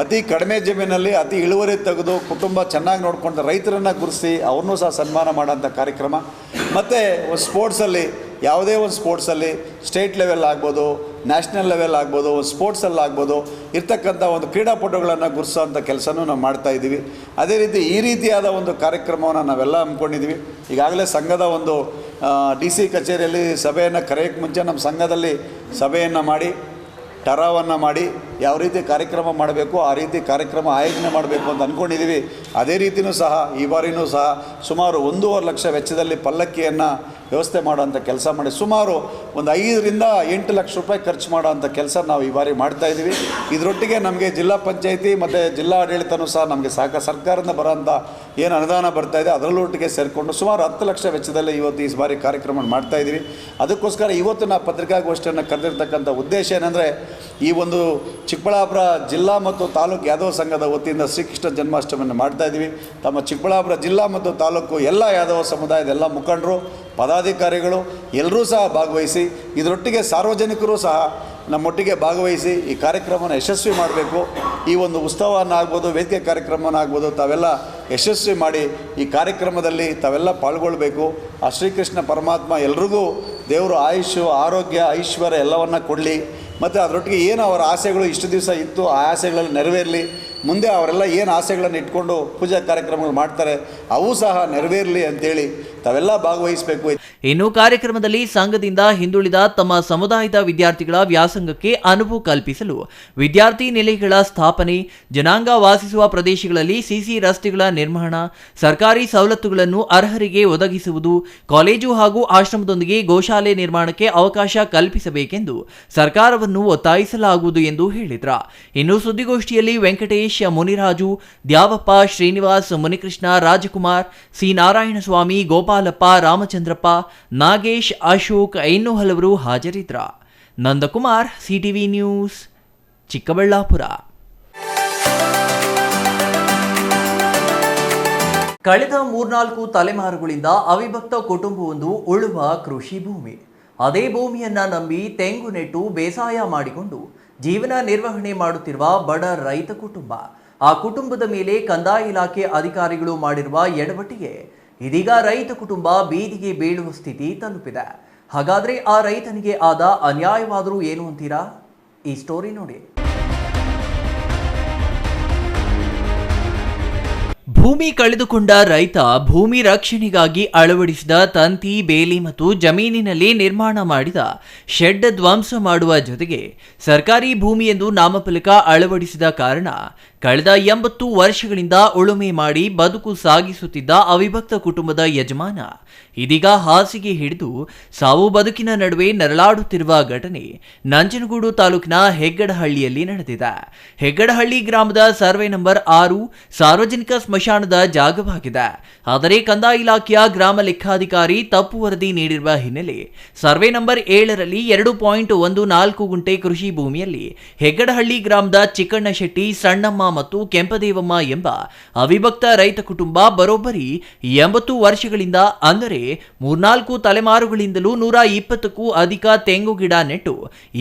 ಅತಿ ಕಡಿಮೆ ಜಮೀನಲ್ಲಿ ಅತಿ ಇಳುವರಿ ತೆಗೆದು ಕುಟುಂಬ ಚೆನ್ನಾಗಿ ನೋಡ್ಕೊಂಡು ರೈತರನ್ನು ಗುರುತಿಸಿ ಅವ್ರನ್ನೂ ಸಹ ಸನ್ಮಾನ ಮಾಡೋಂಥ ಕಾರ್ಯಕ್ರಮ. ಮತ್ತು ಒಂದು ಸ್ಪೋರ್ಟ್ಸಲ್ಲಿ ಯಾವುದೇ ಒಂದು ಸ್ಪೋರ್ಟ್ಸಲ್ಲಿ ಸ್ಟೇಟ್ ಲೆವೆಲ್ ಆಗ್ಬೋದು, ನ್ಯಾಷನಲ್ ಲೆವೆಲ್ ಆಗ್ಬೋದು, ಒಂದು ಸ್ಪೋರ್ಟ್ಸಲ್ಲಿ ಆಗ್ಬೋದು ಇರ್ತಕ್ಕಂಥ ಒಂದು ಕ್ರೀಡಾಪಟುಗಳನ್ನು ಗುರುತಿಸೋಂಥ ಕೆಲಸನೂ ನಾವು ಮಾಡ್ತಾಯಿದ್ದೀವಿ. ಅದೇ ರೀತಿ ಈ ರೀತಿಯಾದ ಒಂದು ಕಾರ್ಯಕ್ರಮವನ್ನು ನಾವೆಲ್ಲ ಹಮ್ಮಿಕೊಂಡಿದ್ದೀವಿ. ಈಗಾಗಲೇ ಸಂಘದ ಒಂದು DC ಕಚೇರಿಯಲ್ಲಿ ಸಭೆಯನ್ನು ಕರೆಯೋಕ್ಕೆ ಮುಂಚೆ ನಮ್ಮ ಸಂಘದಲ್ಲಿ ಸಭೆಯನ್ನು ಮಾಡಿ ಟರಾವನ್ನು ಮಾಡಿ ಯಾವ ರೀತಿ ಕಾರ್ಯಕ್ರಮ ಮಾಡಬೇಕು ಆ ರೀತಿ ಕಾರ್ಯಕ್ರಮ ಆಯೋಜನೆ ಮಾಡಬೇಕು ಅಂತ ಅಂದ್ಕೊಂಡಿದ್ದೀವಿ. ಅದೇ ರೀತಿಯೂ ಸಹ ಈ ಬಾರಿಯೂ ಸಹ ಸುಮಾರು 1.5 ಲಕ್ಷ ವೆಚ್ಚದಲ್ಲಿ ಪಲ್ಲಕ್ಕಿಯನ್ನು ವ್ಯವಸ್ಥೆ ಮಾಡೋವಂಥ ಕೆಲಸ ಮಾಡಿ ಸುಮಾರು ಒಂದು 5 ರಿಂದ 8 ಲಕ್ಷ ರೂಪಾಯಿ ಖರ್ಚು ಮಾಡೋವಂಥ ಕೆಲಸ ನಾವು ಈ ಬಾರಿ ಮಾಡ್ತಾಯಿದ್ದೀವಿ. ಇದರೊಟ್ಟಿಗೆ ನಮಗೆ ಜಿಲ್ಲಾ ಪಂಚಾಯಿತಿ ಮತ್ತು ಜಿಲ್ಲಾ ಆಡಳಿತನೂ ಸಹ ನಮಗೆ ಸರ್ಕಾರದಿಂದ ಬರೋಂಥ ಏನು ಅನುದಾನ ಬರ್ತಾಯಿದೆ ಅದರಲ್ಲೊಟ್ಟಿಗೆ ಸೇರಿಕೊಂಡು ಸುಮಾರು 10 ಲಕ್ಷ ವೆಚ್ಚದಲ್ಲಿ ಇವತ್ತು ಈ ಬಾರಿ ಕಾರ್ಯಕ್ರಮ ಮಾಡ್ತಾಯಿದ್ದೀವಿ. ಅದಕ್ಕೋಸ್ಕರ ಇವತ್ತು ನಾವು ಪತ್ರಿಕಾಗೋಷ್ಠಿಯನ್ನು ಕರೆದಿರ್ತಕ್ಕಂಥ ಉದ್ದೇಶ ಏನಂದರೆ ಈ ಒಂದು ಚಿಕ್ಕಬಳ್ಳಾಪುರ ಜಿಲ್ಲಾ ಮತ್ತು ತಾಲೂಕು ಯಾದವ ಸಂಘದ ವತಿಯಿಂದ ಶ್ರೀಕೃಷ್ಣ ಜನ್ಮಾಷ್ಟಮಿಯನ್ನು ಮಾಡ್ತಾಯಿದ್ದೀವಿ. ತಮ್ಮ ಚಿಕ್ಕಬಳ್ಳಾಪುರ ಜಿಲ್ಲಾ ಮತ್ತು ತಾಲೂಕು ಎಲ್ಲ ಯಾದವ ಸಮುದಾಯದ ಎಲ್ಲ ಮುಖಂಡರು, ಪದಾಧಿಕಾರಿಗಳು ಎಲ್ಲರೂ ಸಹ ಭಾಗವಹಿಸಿ ಇದರೊಟ್ಟಿಗೆ ಸಾರ್ವಜನಿಕರು ಸಹ ನಮ್ಮೊಟ್ಟಿಗೆ ಭಾಗವಹಿಸಿ ಈ ಕಾರ್ಯಕ್ರಮವನ್ನು ಯಶಸ್ವಿ ಮಾಡಬೇಕು. ಈ ಒಂದು ಉತ್ಸವವನ್ನು ಆಗ್ಬೋದು, ವೇದಿಕೆ ಕಾರ್ಯಕ್ರಮವನ್ನು ಆಗ್ಬೋದು, ತಾವೆಲ್ಲ ಯಶಸ್ವಿ ಮಾಡಿ ಈ ಕಾರ್ಯಕ್ರಮದಲ್ಲಿ ತಾವೆಲ್ಲ ಪಾಲ್ಗೊಳ್ಬೇಕು. ಆ ಶ್ರೀಕೃಷ್ಣ ಪರಮಾತ್ಮ ಎಲ್ರಿಗೂ ದೇವರು ಆಯುಷು, ಆರೋಗ್ಯ, ಐಶ್ವರ್ಯ ಎಲ್ಲವನ್ನು ಕೊಡಲಿ. ಮತ್ತು ಅದರೊಟ್ಟಿಗೆ ಏನು ಅವರ ಆಸೆಗಳು ಇಷ್ಟು ದಿವಸ ಇತ್ತು ಆ ಆಸೆಗಳಲ್ಲಿ ನೆರವೇರಲಿ. ಮುಂದೆ ಅವರೆಲ್ಲ ಏನು ಆಸೆಗಳನ್ನು ಇಟ್ಕೊಂಡು ಪೂಜಾ ಕಾರ್ಯಕ್ರಮಗಳು ಮಾಡ್ತಾರೆ ಅವು ಸಹ ನೆರವೇರಲಿ ಅಂತೇಳಿ ತಾವೆಲ್ಲ ಭಾಗವಹಿಸಬೇಕು. ಇನ್ನು ಕಾರ್ಯಕ್ರಮದಲ್ಲಿ ಸಂಘದಿಂದ ಹಿಂದುಳಿದ ತಮ್ಮ ಸಮುದಾಯದ ವಿದ್ಯಾರ್ಥಿಗಳ ವ್ಯಾಸಂಗಕ್ಕೆ ಅನುವು ಕಲ್ಪಿಸಲು ವಿದ್ಯಾರ್ಥಿ ನಿಲಯಗಳ ಸ್ಥಾಪನೆ, ಜನಾಂಗ ವಾಸಿಸುವ ಪ್ರದೇಶಗಳಲ್ಲಿ ಸಿಸಿ ರಸ್ತೆಗಳ ನಿರ್ಮಾಣ, ಸರ್ಕಾರಿ ಸವಲತ್ತುಗಳನ್ನು ಅರ್ಹರಿಗೆ ಒದಗಿಸುವುದು, ಕಾಲೇಜು ಹಾಗೂ ಆಶ್ರಮದೊಂದಿಗೆ ಗೋಶಾಲೆ ನಿರ್ಮಾಣಕ್ಕೆ ಅವಕಾಶ ಕಲ್ಪಿಸಬೇಕೆಂದು ಸರ್ಕಾರವನ್ನು ಒತ್ತಾಯಿಸಲಾಗುವುದು ಎಂದು ಹೇಳಿದ್ರ. ಇನ್ನು ಸುದ್ದಿಗೋಷ್ಠಿಯಲ್ಲಿ ವೆಂಕಟೇಶ್, ಮುನಿರಾಜು, ದ್ಯಾವಪ್ಪ, ಶ್ರೀನಿವಾಸ್, ಮುನಿಕೃಷ್ಣ, ರಾಜಕುಮಾರ್, ಸಿ ನಾರಾಯಣಸ್ವಾಮಿ, ಗೋಪಾಲಪ್ಪ, ರಾಮಚಂದ್ರಪ್ಪ, ನಾಗೇಶ್, ಅಶೋಕ್ ಇನ್ನೂ ಹಲವರು ಹಾಜರಿದ್ರ. Nandakumar, CTV news, Chikkaballapur. ಕಳೆದ 3-4 ತಲೆಮಾರುಗಳಿಂದ ಅವಿಭಕ್ತ ಕುಟುಂಬವೊಂದು ಉಳುವ ಕೃಷಿ ಭೂಮಿ. ಅದೇ ಭೂಮಿಯನ್ನ ನಂಬಿ ತೆಂಗು ನೆಟ್ಟು ಬೇಸಾಯ ಮಾಡಿಕೊಂಡು ಜೀವನ ನಿರ್ವಹಣೆ ಮಾಡುತ್ತಿರುವ ಬಡ ರೈತ ಕುಟುಂಬ. ಆ ಕುಟುಂಬದ ಮೇಲೆ ಕಂದಾಯ ಇಲಾಖೆ ಅಧಿಕಾರಿಗಳು ಮಾಡಿರುವ ಎಡವಟ್ಟಿಗೆ ಇದೀಗ ರೈತ ಕುಟುಂಬ ಬೀದಿಗೆ ಬೀಳುವ ಸ್ಥಿತಿ ತಲುಪಿದೆ. ಹಾಗಾದ್ರೆ ಆ ರೈತನಿಗೆ ಆದ ಅನ್ಯಾಯವಾದರೂ ಏನು ಅಂತೀರಾ? ಈ ಸ್ಟೋರಿ ನೋಡಿ. ಭೂಮಿ ಕಳೆದುಕೊಂಡ ರೈತ ಭೂಮಿ ರಕ್ಷಣೆಗಾಗಿ ಅಳವಡಿಸಿದ ತಂತಿ ಬೇಲಿ ಮತ್ತು ಜಮೀನಿನಲ್ಲಿ ನಿರ್ಮಾಣ ಮಾಡಿದ ಶೆಡ್ ಧ್ವಂಸ ಮಾಡುವ ಜೊತೆಗೆ ಸರ್ಕಾರಿ ಭೂಮಿ ಎಂದು ನಾಮಫಲಕ ಅಳವಡಿಸಿದ ಕಾರಣ ಕಳೆದ 80 ವರ್ಷಗಳಿಂದ ಉಳುಮೆ ಮಾಡಿ ಬದುಕು ಸಾಗಿಸುತ್ತಿದ್ದ ಅವಿಭಕ್ತ ಕುಟುಂಬದ ಯಜಮಾನ ಇದೀಗ ಹಾಸಿಗೆ ಹಿಡಿದು ಸಾವು ಬದುಕಿನ ನಡುವೆ ನರಳಾಡುತ್ತಿರುವ ಘಟನೆ ನಂಜನಗೂಡು ತಾಲೂಕಿನ ಹೆಗ್ಗಡಹಳ್ಳಿಯಲ್ಲಿ ನಡೆದಿದೆ. ಹೆಗ್ಗಡಹಳ್ಳಿ ಗ್ರಾಮದ ಸರ್ವೆ ನಂಬರ್ 6 ಸಾರ್ವಜನಿಕ ಸ್ಮಶಾನದ ಜಾಗವಾಗಿದೆ. ಆದರೆ ಕಂದಾಯ ಇಲಾಖೆಯ ಗ್ರಾಮ ಲೆಕ್ಕಾಧಿಕಾರಿ ತಪ್ಪು ವರದಿ ನೀಡಿರುವ ಹಿನ್ನೆಲೆ ಸರ್ವೆ ನಂಬರ್ 7ರಲ್ಲಿ 2.14 ಗುಂಟೆ ಕೃಷಿ ಭೂಮಿಯಲ್ಲಿ ಹೆಗ್ಗಡಹಳ್ಳಿ ಗ್ರಾಮದ ಚಿಕ್ಕಣ್ಣ ಶೆಟ್ಟಿ, ಸಣ್ಣಮ್ಮ ಮತ್ತು ಕೆಂಪದೇವಮ್ಮ ಎಂಬ ಅವಿಭಕ್ತ ರೈತ ಕುಟುಂಬ ಬರೋಬ್ಬರಿ 80 ವರ್ಷಗಳಿಂದ ಅಂದರೆ 3-4 ತಲೆಮಾರುಗಳಿಂದಲೂ 120ಕ್ಕೂ ಅಧಿಕ ತೆಂಗು ಗಿಡ ನೆಟ್ಟು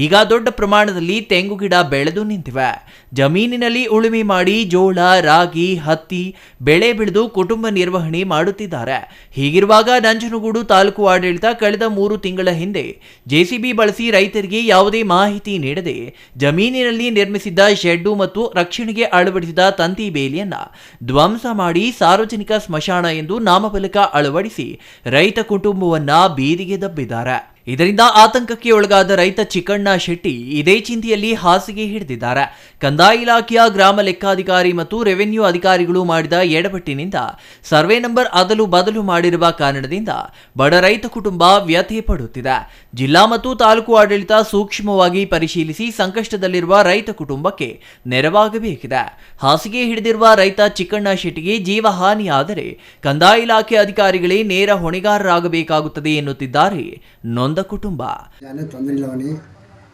ಈಗ ದೊಡ್ಡ ಪ್ರಮಾಣದಲ್ಲಿ ತೆಂಗು ಗಿಡ ಬೆಳೆದು ನಿಂತಿವೆ. ಜಮೀನಿನಲ್ಲಿ ಉಳುಮೆ ಮಾಡಿ ಜೋಳ, ರಾಗಿ, ಹತ್ತಿ ಬೆಳೆ ಬೆಳೆದು ಕುಟುಂಬ ನಿರ್ವಹಣೆ ಮಾಡುತ್ತಿದ್ದಾರೆ. ಹೀಗಿರುವಾಗ ನಂಜನಗೂಡು ತಾಲೂಕು ಆಡಳಿತ ಕಳೆದ 3 ತಿಂಗಳ ಹಿಂದೆ ಜೆಸಿಬಿ ಬಳಸಿ ರೈತರಿಗೆ ಯಾವುದೇ ಮಾಹಿತಿ ನೀಡದೆ ಜಮೀನಿನಲ್ಲಿ ನಿರ್ಮಿಸಿದ್ದ ಶೆಡ್ಡು ಮತ್ತು ರಕ್ಷಣೆಗೆ ಅಳವಡಿಸಿದ ತಂತಿ ಬೇಲಿಯನ್ನ ಧ್ವಂಸ ಮಾಡಿ ಸಾರ್ವಜನಿಕ ಸ್ಮಶಾನ ಎಂದು ನಾಮಫಲಕ ಅಳವಡಿಸಿ ರೈತ ಕುಟುಂಬವನ್ನ ಬೀದಿಗೆ ದಬ್ಬಿದ್ದಾರೆ. ಇದರಿಂದ ಆತಂಕಕ್ಕೆ ಒಳಗಾದ ರೈತ ಚಿಕ್ಕಣ್ಣ ಶೆಟ್ಟಿ ಇದೇ ಚಿಂತೆಯಲ್ಲಿ ಹಾಸಿಗೆ ಹಿಡಿದಿದ್ದಾರೆ. ಕಂದಾಯ ಇಲಾಖೆಯ ಗ್ರಾಮ ಲೆಕ್ಕಾಧಿಕಾರಿ ಮತ್ತು ರೆವೆನ್ಯೂ ಅಧಿಕಾರಿಗಳು ಮಾಡಿದ ಎಡವಟ್ಟಿನಿಂದ ಸರ್ವೆ ನಂಬರ್ ಅದಲು ಬದಲು ಮಾಡಿರುವ ಕಾರಣದಿಂದ ಬಡ ರೈತ ಕುಟುಂಬ ವ್ಯಥೆ ಪಡುತ್ತಿದೆ. ಜಿಲ್ಲಾ ಮತ್ತು ತಾಲೂಕು ಆಡಳಿತ ಸೂಕ್ಷ್ಮವಾಗಿ ಪರಿಶೀಲಿಸಿ ಸಂಕಷ್ಟದಲ್ಲಿರುವ ರೈತ ಕುಟುಂಬಕ್ಕೆ ನೆರವಾಗಬೇಕಿದೆ. ಹಾಸಿಗೆ ಹಿಡಿದಿರುವ ರೈತ ಚಿಕ್ಕಣ್ಣ ಶೆಟ್ಟಿಗೆ ಜೀವಹಾನಿಯಾದರೆ ಕಂದಾಯ ಇಲಾಖೆ ಅಧಿಕಾರಿಗಳೇ ನೇರ ಹೊಣೆಗಾರರಾಗಬೇಕಾಗುತ್ತದೆ ಎನ್ನುತ್ತಿದ್ದಾರೆ ನೊಂದ ಕುಟುಂಬ. ತೊಂದರೆ ಇಲ್ಲವನಿ,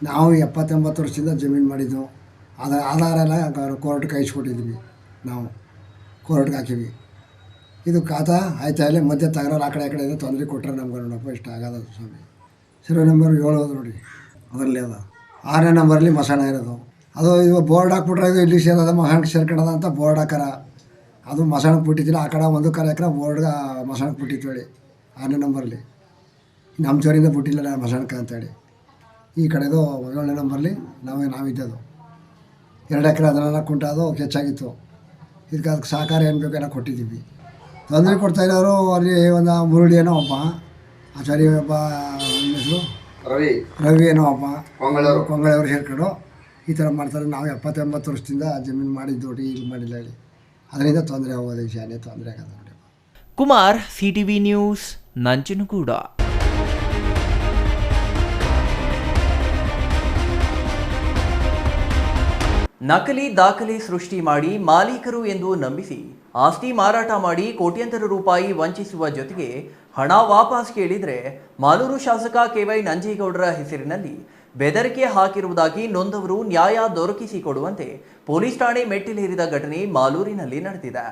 ನಾವು 70-80 ವರ್ಷದಿಂದ ಜಮೀನು ಮಾಡಿದ್ದು ಆಧಾರ ಎಲ್ಲ ಕೋರ್ಟ್ಗೆ ಕಳಿಸ್ಕೊಟ್ಟಿದ್ವಿ. ನಾವು ಕೋರ್ಟ್ಗೆ ಹಾಕಿವಿ. ಇದು ಖಾತಾ ಆಯ್ತಾ ಇಲ್ಲ ಮಧ್ಯೆ ತಗರೋರು ಆ ಕಡೆ ತೊಂದರೆ ಕೊಟ್ಟರೆ ನಮ್ಗೆ ನೋಡಪ್ಪ ಇಷ್ಟ ಆಗೋದು ಸ್ವಾಮಿ. ಸರ್ವೆ ನಂಬರ್ 7 ಅದು ನೋಡಿ, ಅದರಲ್ಲಿ ಅದ 6ನೇ ನಂಬರಲ್ಲಿ ಮಸಾಣ ಇರೋದು. ಅದು ಇವಾಗ ಬೋರ್ಡ್ ಹಾಕ್ಬಿಟ್ರೆ ಇದು ಇಲ್ಲಿ ಸೇರೋದ ಮಸಾಣಕ್ಕೆ ಸೇರ್ಕೊಳ್ಳೋದ ಅಂತ ಬೋರ್ಡ್ ಹಾಕಾರ. ಅದು ಮಸಾಣಕ್ಕೆ ಬಿಟ್ಟಿದ್ದಿಲ್ಲ. ಆ ಕಡೆ 1 ಎಕರೆ ಬೋರ್ಡ್ಗೆ ಮಸಾಣಕ್ಕೆ ಬಿಟ್ಟಿತ್ತು ಹೇಳಿ 6ನೇ ನಂಬರಲ್ಲಿ. ನಮ್ಮ ಜೋರಿಂದ ಬಿಟ್ಟಿಲ್ಲ ಮಸಾಣಕ್ಕೆ ಅಂತೇಳಿ. ಈ ಕಡೆದು 7ನೇ ನಂಬರ್ಲಿ ನಾವಿದ್ದದು 2 ಎಕರೆ 14 ಕುಂಟೆ ಅದು ಹೆಚ್ಚಾಗಿತ್ತು. ಅದಕ್ಕೆ ಸಹಕಾರ ಏನು ಬೇಕೆಲ್ಲ ಕೊಟ್ಟಿದ್ದೀವಿ. ತೊಂದರೆ ಕೊಡ್ತಾಯಿರೋರು ಅಲ್ಲಿ ಒಂದು ಮುರುಳಿ ಏನೋ ಒಬ್ಬ, ಆಚಾರ್ಯ ಒಬ್ಬ ಹೆಸರು ರವಿ ಏನೋ ಒಬ್ಬ, ಕೊಂಗಳವರು ಸೇರ್ಕೊಂಡು ಈ ಥರ ಮಾಡ್ತಾರೆ. ನಾವು 70-80 ವರ್ಷದಿಂದ ಜಮೀನು ಮಾಡಿದ್ದು ಇಲ್ಲಿ ಮಾಡಿಲ್ಲ ಹೇಳಿ. ಅದರಿಂದ ತೊಂದರೆ ಆಗೋದು, ವಿಷಯನೇ ತೊಂದರೆ ಆಗೋದು ನೋಡಿ. Kumar, CTV news, Nanjangud. ನಕಲಿ ದಾಖಲೆ ಸೃಷ್ಟಿ ಮಾಡಿ ಮಾಲೀಕರು ಎಂದು ನಂಬಿಸಿ ಆಸ್ತಿ ಮಾರಾಟ ಮಾಡಿ ಕೋಟ್ಯಂತರ ರೂಪಾಯಿ ವಂಚಿಸುವ ಜೊತೆಗೆ ಹಣ ವಾಪಸ್ ಕೇಳಿದರೆ ಮಾಲೂರು ಶಾಸಕ KY ನಂಜೇಗೌಡರ ಹೆಸರಿನಲ್ಲಿ ಬೆದರಿಕೆ ಹಾಕಿರುವುದಾಗಿ ನೊಂದವರು ನ್ಯಾಯ ದೊರಕಿಸಿಕೊಡುವಂತೆ ಪೊಲೀಸ್ ಠಾಣೆ ಮೆಟ್ಟಿಲೇರಿದ ಘಟನೆ ಮಾಲೂರಿನಲ್ಲಿ ನಡೆದಿದೆ.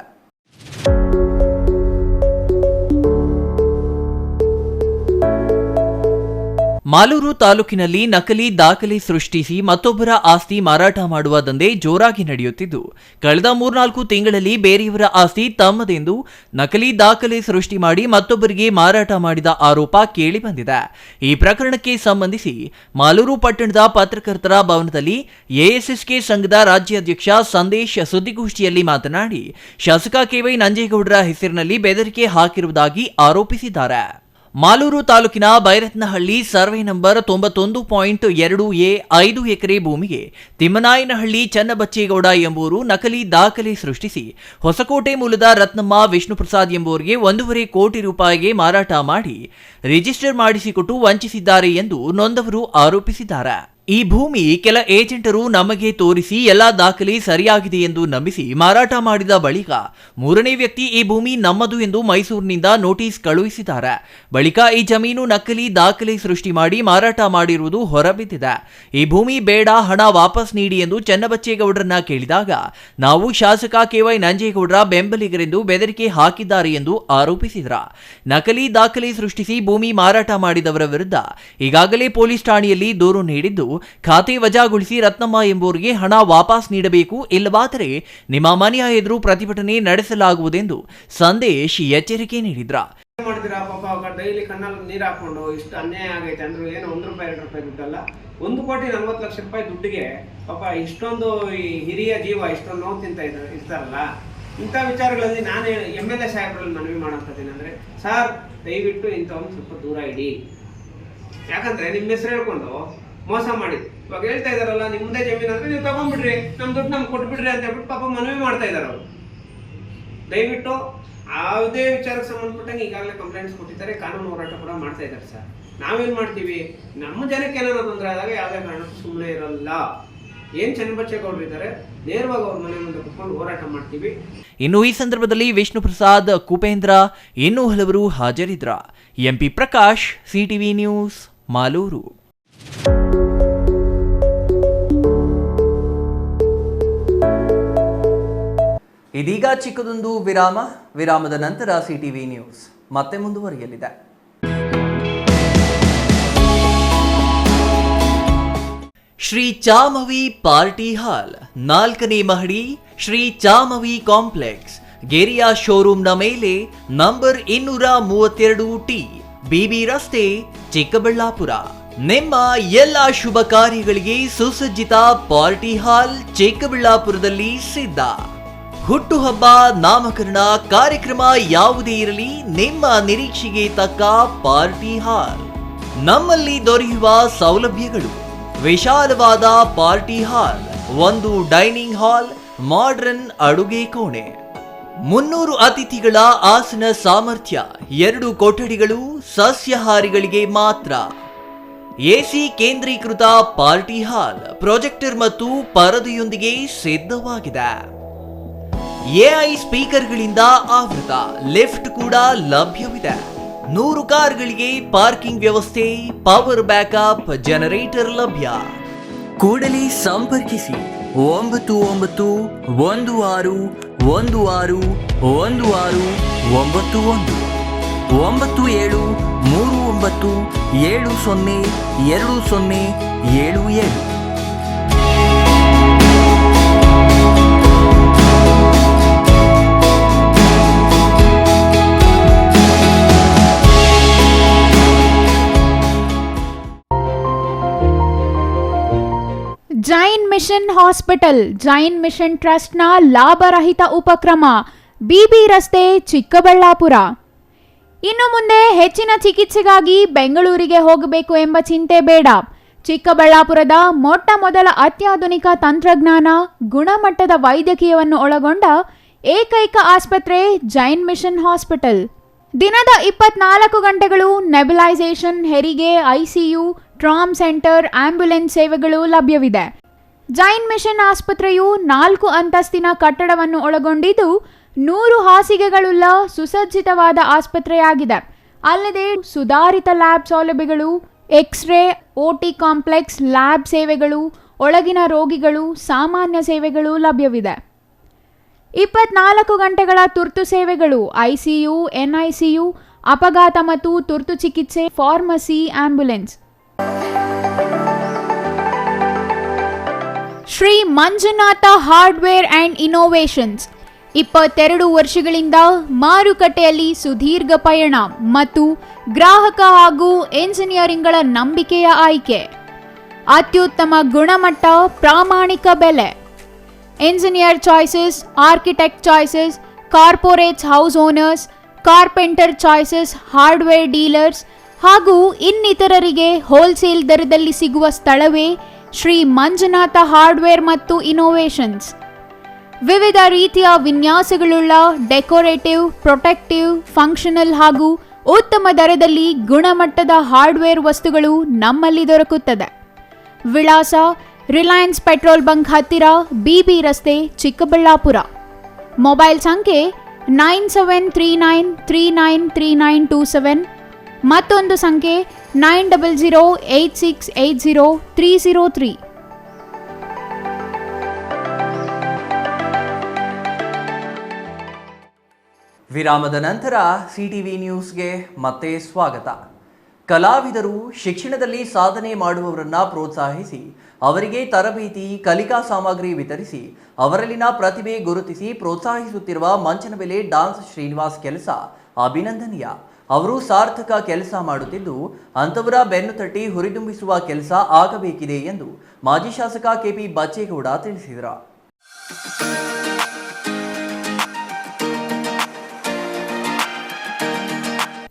ಮಾಲೂರು ತಾಲೂಕಿನಲ್ಲಿ ನಕಲಿ ದಾಖಲೆ ಸೃಷ್ಟಿಸಿ ಮತ್ತೊಬ್ಬರ ಆಸ್ತಿ ಮಾರಾಟ ಮಾಡುವ ದಂಧೆ ಜೋರಾಗಿ ನಡೆಯುತ್ತಿದ್ದು, ಕಳೆದ 3-4 ತಿಂಗಳಲ್ಲಿ ಬೇರೆಯವರ ಆಸ್ತಿ ತಮ್ಮದೆಂದು ನಕಲಿ ದಾಖಲೆ ಸೃಷ್ಟಿ ಮಾಡಿ ಮತ್ತೊಬ್ಬರಿಗೆ ಮಾರಾಟ ಮಾಡಿದ ಆರೋಪ ಕೇಳಿಬಂದಿದೆ. ಈ ಪ್ರಕರಣಕ್ಕೆ ಸಂಬಂಧಿಸಿ ಮಾಲೂರು ಪಟ್ಟಣದ ಪತ್ರಕರ್ತರ ಭವನದಲ್ಲಿ ಎಎಸ್ಎಸ್ಕೆ ಸಂಘದ ರಾಜ್ಯಾಧ್ಯಕ್ಷ ಸಂದೇಶ್ ಸುದ್ದಿಗೋಷ್ಠಿಯಲ್ಲಿ ಮಾತನಾಡಿ, ಶಾಸಕ KY ನಂಜೇಗೌಡರ ಹೆಸರಿನಲ್ಲಿ ಬೆದರಿಕೆ ಹಾಕಿರುವುದಾಗಿ ಆರೋಪಿಸಿದ್ದಾರೆ. ಮಾಲೂರು ತಾಲೂಕಿನ ಬೈರತ್ನಹಳ್ಳಿ ಸರ್ವೆ ನಂಬರ್ 91.2A 5 ಎಕರೆ ಭೂಮಿಗೆ ತಿಮ್ಮನಾಯನಹಳ್ಳಿ ಚನ್ನಬಚ್ಚೇಗೌಡ ಎಂಬುವರು ನಕಲಿ ದಾಖಲೆ ಸೃಷ್ಟಿಸಿ ಹೊಸಕೋಟೆ ಮೂಲದ ರತ್ನಮ್ಮ ವಿಷ್ಣುಪ್ರಸಾದ್ ಎಂಬುವರಿಗೆ 1.5 ಕೋಟಿ ರೂಪಾಯಿಗೆ ಮಾರಾಟ ಮಾಡಿ ರಿಜಿಸ್ಟರ್ ಮಾಡಿಸಿಕೊಟ್ಟು ವಂಚಿಸಿದ್ದಾರೆ ಎಂದು ನೊಂದವರು ಆರೋಪಿಸಿದ್ದಾರೆ. ಈ ಭೂಮಿ ಕೆಲ ಏಜೆಂಟರು ನಮಗೆ ತೋರಿಸಿ ಎಲ್ಲಾ ದಾಖಲೆ ಸರಿಯಾಗಿದೆ ಎಂದು ನಂಬಿಸಿ ಮಾರಾಟ ಮಾಡಿದ ಬಳಿಕ 3ನೇ ವ್ಯಕ್ತಿ ಈ ಭೂಮಿ ನಮ್ಮದು ಎಂದು ಮೈಸೂರಿನಿಂದ ನೋಟಿಸ್ ಕಳುಹಿಸಿದ್ದಾರೆ. ಬಳಿಕ ಈ ಜಮೀನು ನಕಲಿ ದಾಖಲೆ ಸೃಷ್ಟಿ ಮಾಡಿ ಮಾರಾಟ ಮಾಡಿರುವುದು ಹೊರಬಿದ್ದಿದೆ. ಈ ಭೂಮಿ ಬೇಡ, ಹಣ ವಾಪಸ್ ನೀಡಿ ಎಂದು ಚನ್ನಬಚ್ಚೇಗೌಡರನ್ನ ಕೇಳಿದಾಗ ನಾವು ಶಾಸಕ KY ನಂಜೇಗೌಡರ ಬೆಂಬಲಿಗರೆಂದು ಬೆದರಿಕೆ ಹಾಕಿದ್ದಾರೆ ಎಂದು ಆರೋಪಿಸಿದ್ರ. ನಕಲಿ ದಾಖಲೆ ಸೃಷ್ಟಿಸಿ ಭೂಮಿ ಮಾರಾಟ ಮಾಡಿದವರ ವಿರುದ್ಧ ಈಗಾಗಲೇ ಪೊಲೀಸ್ ಠಾಣೆಯಲ್ಲಿ ದೂರು ನೀಡಿದ್ದು, ಖಾತೆ ವಜಾಗೊಳಿಸಿ ರತ್ನಮ್ಮ ಎಂಬುವರಿಗೆ ಹಣ ವಾಪಸ್ ನೀಡಬೇಕು, ಇಲ್ಲವಾದರೆ ನಿಮ್ಮ ಮನೆಯ ಎದುರು ಪ್ರತಿಭಟನೆ ನಡೆಸಲಾಗುವುದೆಂದು ಸಂದೇಶ್ ಎಚ್ಚರಿಕೆ ನೀಡಿದ್ರ. ಮಾಡ್ತೀರಾ ಪಾಪ ಡೈಲಿ ಕಣ್ಣಲ್ಲಿ ನೀರು ಹಾಕೊಂಡು ಇಷ್ಟು ಅನ್ಯಾಯ ಆಗೈತೆ ಅಂದ್ರೆ ಏನು 1 ರೂಪಾಯಿ 2 ರೂಪಾಯಿ ದುಡ್ಡಲ್ಲ, 1,40,00,000 ರೂಪಾಯಿ ದುಡ್ಡಿಗೆ ಪಾಪ ಇಷ್ಟೊಂದು ಈ ಹಿರಿಯ ಜೀವ ಇಷ್ಟೊಂದು ನೋವು ತಿಂತ ಇರ್ತಾರಲ್ಲ, ಇಂಥ ವಿಚಾರಗಳಲ್ಲಿ ನಾನು MLA ಸಾಹೇಬ್ರಲ್ಲಿ ಮನವಿ ಮಾಡೋಂಥದ್ದೇನೆಂದರೆ, ಸರ್ ದಯವಿಟ್ಟು ಇಂಥವ್ನು ಸ್ವಲ್ಪ ದೂರ ಇಡಿ. ಯಾಕಂದರೆ ನಿಮ್ಮ ಹೆಸರು ಹೇಳ್ಕೊಂಡು ಮೋಸ ಮಾಡಿ ಇವಾಗ ಹೇಳ್ತಾ ಇದ್ದಾರಲ್ಲ, ನಿಮ್ಮದೇ ಜಮೀನು ಅಂದರೆ ನೀವು ತಗೊಂಡ್ಬಿಡ್ರಿ, ನಮ್ಮ ದುಡ್ಡು ನಮ್ಗೆ ಕೊಟ್ಬಿಡ್ರಿ ಅಂತ ಹೇಳ್ಬಿಟ್ಟು ಪಾಪ ಮನವಿ ಮಾಡ್ತಾ ಇದ್ದಾರೆ ಅವರು. ದಯವಿಟ್ಟು ಯಾವುದೇ ವಿಚಾರಕ್ಕೆ ಸಂಬಂಧಪಟ್ಟಂಗೆ ಈಗಾಗಲೇ ಕಂಪ್ಲೇಂಟ್ಸ್ ಕೊಟ್ಟಿದ್ದಾರೆ, ಕಾನೂನು ಹೋರಾಟ ಕೂಡ ಮಾಡ್ತಾ ಇದ್ದಾರೆ ಸರ್. ನಾವೇನು ಮಾಡ್ತೀವಿ, ನಮ್ಮ ಜನಕ್ಕೆ ಏನಾದ್ರು ತೊಂದರೆ ಆದಾಗ ಯಾವುದೇ ಕಾರಣಕ್ಕೂ ಸುಮ್ಮನೆ ಇರಲ್ಲ. ಏನು ಚನ್ನಬಚ್ಚೇಗೌಡರಿದ್ದಾರೆ, ನೇರವಾಗಿ ಅವ್ರ ಮನೆ ಮುಂದೆ ಕುತ್ಕೊಂಡು ಹೋರಾಟ ಮಾಡ್ತೀವಿ. ಇನ್ನು ಈ ಸಂದರ್ಭದಲ್ಲಿ ವಿಷ್ಣು ಪ್ರಸಾದ್, ಕುಪೇಂದ್ರ, ಇನ್ನೂ ಹಲವರು ಹಾಜರಿದ್ರ. MP Prakash, CTV news, Malur. ಇದೀಗ ಚಿಕ್ಕದೊಂದು ವಿರಾಮದ ನಂತರ CTV ನ್ಯೂಸ್ ಮತ್ತೆ ಮುಂದುವರಿಯಲಿದೆ. ಶ್ರೀ ಚಾಮವಿ ಪಾರ್ಟಿ ಹಾಲ್, 4ನೇ ಮಹಡಿ, ಶ್ರೀ ಚಾಮವಿ ಕಾಂಪ್ಲೆಕ್ಸ್, ಗೆರಿಯಾ ಶೋರೂಮ್ನ ಮೇಲೆ, ನಂಬರ್ 232T, BB ರಸ್ತೆ, ಚಿಕ್ಕಬಳ್ಳಾಪುರ. ನಿಮ್ಮ ಎಲ್ಲ ಶುಭ ಕಾರ್ಯಗಳಿಗೆ ಸುಸಜ್ಜಿತ ಪಾರ್ಟಿ ಹಾಲ್ ಚಿಕ್ಕಬಳ್ಳಾಪುರದಲ್ಲಿ ಸಿದ್ಧ. ಹುಟ್ಟುಹಬ್ಬ, ನಾಮಕರಣ, ಕಾರ್ಯಕ್ರಮ ಯಾವುದೇ ಇರಲಿ, ನಿಮ್ಮ ನಿರೀಕ್ಷೆಗೆ ತಕ್ಕ ಪಾರ್ಟಿ ಹಾಲ್. ನಮ್ಮಲ್ಲಿ ದೊರೆಯುವ ಸೌಲಭ್ಯಗಳು: ವಿಶಾಲವಾದ party hall, 1 dining hall, modern ಅಡುಗೆ ಕೋಣೆ, 300 ಅತಿಥಿಗಳ ಆಸನ ಸಾಮರ್ಥ್ಯ, 2 ಕೊಠಡಿಗಳು ಸಸ್ಯಾಹಾರಿಗಳಿಗೆ ಮಾತ್ರ. AC ಕೇಂದ್ರೀಕೃತ ಪಾರ್ಟಿ ಹಾಲ್, ಪ್ರೊಜೆಕ್ಟರ್ ಮತ್ತು ಪರದೆಯೊಂದಿಗೆ ಸಿದ್ಧವಾಗಿದೆ. AI ಸ್ಪೀಕರ್ಗಳಿಂದ ಆವೃತ, ಲಿಫ್ಟ್ ಕೂಡ ಲಭ್ಯವಿದೆ. 100 ಕಾರ್ಗಳಿಗೆ ಪಾರ್ಕಿಂಗ್ ವ್ಯವಸ್ಥೆ, ಪವರ್ ಬ್ಯಾಕಪ್ ಜನರೇಟರ್ ಲಭ್ಯ. ಕೂಡಲೇ ಸಂಪರ್ಕಿಸಿ 9916161691 9739702077. Jain mission hospital, Jain mission ಟ್ರಸ್ಟ್ನ ಲಾಭರಹಿತ ಉಪಕ್ರಮ, BB ರಸ್ತೆ, ಚಿಕ್ಕಬಳ್ಳಾಪುರ. ಇನ್ನು ಮುಂದೆ ಹೆಚ್ಚಿನ ಚಿಕಿತ್ಸೆಗಾಗಿ ಬೆಂಗಳೂರಿಗೆ ಹೋಗಬೇಕು ಎಂಬ ಚಿಂತೆ ಬೇಡ. ಚಿಕ್ಕಬಳ್ಳಾಪುರದ ಮೊಟ್ಟ ಮೊದಲ ಅತ್ಯಾಧುನಿಕ ತಂತ್ರಜ್ಞಾನ, ಗುಣಮಟ್ಟದ ವೈದ್ಯಕೀಯವನ್ನು ಒಳಗೊಂಡ ಏಕೈಕ ಆಸ್ಪತ್ರೆ ಜೈನ್ ಮಿಷನ್ ಹಾಸ್ಪಿಟಲ್. ದಿನದ 24 ಗಂಟೆಗಳು ನೆಬುಲೈಸೇಷನ್, ಹೆರಿಗೆ, ICU, ಟ್ರಾಮ್ ಸೆಂಟರ್, ಆಂಬ್ಯುಲೆನ್ಸ್ ಸೇವೆಗಳು ಲಭ್ಯವಿದೆ. ಜೈನ್ ಮಿಷನ್ ಆಸ್ಪತ್ರೆಯು 4 ಅಂತಸ್ತಿನ ಕಟ್ಟಡವನ್ನು ಒಳಗೊಂಡಿದ್ದು 100 ಹಾಸಿಗೆಗಳುಳ್ಳ ಸುಸಜ್ಜಿತವಾದ ಆಸ್ಪತ್ರೆಯಾಗಿದೆ. ಅಲ್ಲದೆ ಸುಧಾರಿತ ಲ್ಯಾಬ್ ಸೌಲಭ್ಯಗಳು, ಎಕ್ಸ್ರೇ, OT ಕಾಂಪ್ಲೆಕ್ಸ್, ಲ್ಯಾಬ್ ಸೇವೆಗಳು, ಒಳಗಿನ ರೋಗಿಗಳು, ಸಾಮಾನ್ಯ ಸೇವೆಗಳು ಲಭ್ಯವಿದೆ. 24 ಗಂಟೆಗಳ ತುರ್ತು ಸೇವೆಗಳು, ICU, NICU, ಅಪಘಾತ ಮತ್ತು ತುರ್ತು ಚಿಕಿತ್ಸೆ, pharmacy, ambulance. Shri Manjunatha hardware and innovations 22 ವರ್ಷಗಳಿಂದ ಮಾರುಕಟ್ಟೆಯಲ್ಲಿ ಸುದೀರ್ಘ ಪಯಣ ಮತ್ತು ಗ್ರಾಹಕ ಹಾಗೂ ಎಂಜಿನಿಯರಿಂಗ್ಗಳ ನಂಬಿಕೆಯ ಆಯ್ಕೆ. ಅತ್ಯುತ್ತಮ ಗುಣಮಟ್ಟ, ಪ್ರಾಮಾಣಿಕ ಬೆಲೆ. Engineer choices, architect choices, corporates, house owners, carpenter choices, hardware dealers ಹಾಗೂ ಇನ್ನಿತರರಿಗೆ ಹೋಲ್ಸೇಲ್ ದರದಲ್ಲಿ ಸಿಗುವ ಸ್ಥಳವೇ ಶ್ರೀ ಮಂಜುನಾಥ ಹಾರ್ಡ್ವೇರ್ ಮತ್ತು ಇನ್ನೋವೇಷನ್ಸ್. ವಿವಿಧ ರೀತಿಯ ವಿನ್ಯಾಸಗಳುಳ್ಳ ಡೆಕೋರೇಟಿವ್, ಪ್ರೊಟೆಕ್ಟಿವ್, ಫಂಕ್ಷನಲ್ ಹಾಗೂ ಉತ್ತಮ ದರದಲ್ಲಿ ಗುಣಮಟ್ಟದ ಹಾರ್ಡ್ವೇರ್ ವಸ್ತುಗಳು ನಮ್ಮಲ್ಲಿ ದೊರಕುತ್ತದೆ. ವಿಳಾಸ: ರಿಲಯನ್ಸ್ ಪೆಟ್ರೋಲ್ ಬಂಕ್ ಹತ್ತಿರ, BB ರಸ್ತೆ, ಚಿಕ್ಕಬಳ್ಳಾಪುರ. ಮೊಬೈಲ್ ಸಂಖ್ಯೆ 9739393927, ಮತ್ತೊಂದು ಸಂಖ್ಯೆ 9008680303. ವಿರಾಮದ ನಂತರ CTV ನ್ಯೂಸ್ಗೆ ಮತ್ತೆ ಸ್ವಾಗತ. ಕಲಾವಿದರು ಶಿಕ್ಷಣದಲ್ಲಿ ಸಾಧನೆ ಮಾಡುವವರನ್ನ ಪ್ರೋತ್ಸಾಹಿಸಿ ಅವರಿಗೆ ತರಬೇತಿ, ಕಲಿಕಾ ಸಾಮಗ್ರಿ ವಿತರಿಸಿ ಅವರಲ್ಲಿನ ಪ್ರತಿಭೆ ಗುರುತಿಸಿ ಪ್ರೋತ್ಸಾಹಿಸುತ್ತಿರುವ ಮಂಚನಬೆಲೆ ಡಾನ್ಸ್ ಶ್ರೀನಿವಾಸ್ ಕೆಲಸ ಅಭಿನಂದನೀಯ. ಅವರು ಸಾರ್ಥಕ ಕೆಲಸ ಮಾಡುತ್ತಿದ್ದು ಅಂಥವರ ಬೆನ್ನು ತಟ್ಟಿ ಹುರಿದುಂಬಿಸುವ ಕೆಲಸ ಆಗಬೇಕಿದೆ ಎಂದು ಮಾಜಿ ಶಾಸಕ KP ಬಚ್ಚೇಗೌಡ ತಿಳಿಸಿದರು.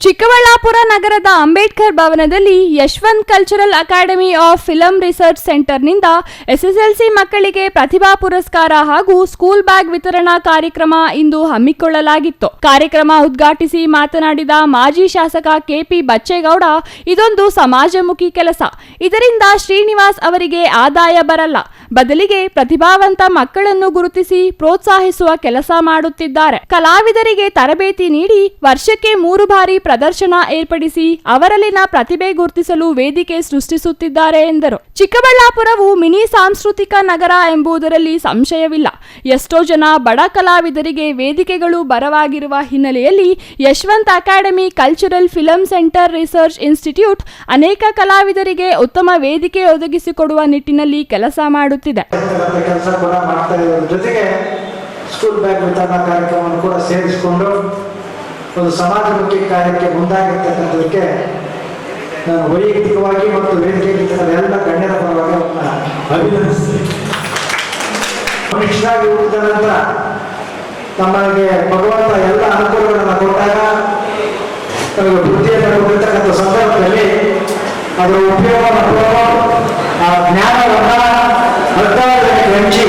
ಚಿಕ್ಕಬಳ್ಳಾಪುರ ನಗರದ ಅಂಬೇಡ್ಕರ್ ಭವನದಲ್ಲಿ Yashwant cultural academy of film research ಸೆಂಟರ್ನಿಂದ ಎಸ್ಎಸ್ಎಲ್ಸಿ ಮಕ್ಕಳಿಗೆ ಪ್ರತಿಭಾ ಪುರಸ್ಕಾರ ಹಾಗೂ ಸ್ಕೂಲ್ ಬ್ಯಾಗ್ ವಿತರಣಾ ಕಾರ್ಯಕ್ರಮ ಇಂದು ಹಮ್ಮಿಕೊಳ್ಳಲಾಗಿತ್ತು. ಕಾರ್ಯಕ್ರಮ ಉದ್ಘಾಟಿಸಿ ಮಾತನಾಡಿದ ಮಾಜಿ ಶಾಸಕ ಕೆಪಿ ಬಚ್ಚೇಗೌಡ, ಇದೊಂದು ಸಮಾಜಮುಖಿ ಕೆಲಸ. ಇದರಿಂದ ಶ್ರೀನಿವಾಸ್ ಅವರಿಗೆ ಆದಾಯ ಬರಲ್ಲ, ಬದಲಿಗೆ ಪ್ರತಿಭಾವಂತ ಮಕ್ಕಳನ್ನು ಗುರುತಿಸಿ ಪ್ರೋತ್ಸಾಹಿಸುವ ಕೆಲಸ ಮಾಡುತ್ತಿದ್ದಾರೆ. ಕಲಾವಿದರಿಗೆ ತರಬೇತಿ ನೀಡಿ ವರ್ಷಕ್ಕೆ 3 ಬಾರಿ ಪ್ರದರ್ಶನ ಏರ್ಪಡಿಸಿ ಅವರಲ್ಲಿನ ಪ್ರತಿಭೆ ಗುರುತಿಸಲು ವೇದಿಕೆ ಸೃಷ್ಟಿಸುತ್ತಿದ್ದಾರೆ ಎಂದರು. ಚಿಕ್ಕಬಳ್ಳಾಪುರವು ಮಿನಿ ಸಾಂಸ್ಕೃತಿಕ ನಗರ ಎಂಬುದರಲ್ಲಿ ಸಂಶಯವಿಲ್ಲ. ಎಷ್ಟೋ ಜನ ಬಡ ಕಲಾವಿದರಿಗೆ ವೇದಿಕೆಗಳು ಬರವಾಗಿರುವ ಹಿನ್ನೆಲೆಯಲ್ಲಿ Yashwant academy cultural film centre research institute ಅನೇಕ ಕಲಾವಿದರಿಗೆ ಉತ್ತಮ ವೇದಿಕೆ ಒದಗಿಸಿಕೊಡುವ ನಿಟ್ಟಿನಲ್ಲಿ ಕೆಲಸ ಮಾಡುತ್ತಿದೆ. ಜೊತೆಗೆ ಸ್ಕೂಲ್ ಬ್ಯಾಗ್ ವಿತರಣಾ ಕಾರ್ಯಕ್ರಮವನ್ನು ಕೂಡ ಸೇರಿಸಿಕೊಂಡು ಒಂದು ಸಮಾಜಮುಖಿ ಕಾರ್ಯಕ್ಕೆ ಮುಂದಾಗಿರ್ತಕ್ಕಂಥದಕ್ಕೆ ನಾನು ವೈಯಕ್ತಿಕವಾಗಿ ಮತ್ತು ವೇದಿಕೆಯಲ್ಲಿ ಎಲ್ಲ ಗಣ್ಯರ ಪರವಾಗಿ ಅಭಿನಂದಿಸ್ತೀನಿ. ಮನುಷ್ಯರಾಗಿ ಹುಟ್ಟಿದ ನಂತರ ತಮಗೆ ಭಗವಂತ ಎಲ್ಲ ಅನುಕೂಲಗಳನ್ನು ಕೊಟ್ಟಾಗ ತಮಗೆ ಬುದ್ಧಿಯನ್ನು ಕೊಟ್ಟಿರ್ತಕ್ಕಂಥ ಸಂದರ್ಭದಲ್ಲಿ ಅದರ ಉಪಯೋಗ ಆ ಜ್ಞಾನವನ್ನು ಅರ್ಥವಾಗಿ ಹಂಚಿ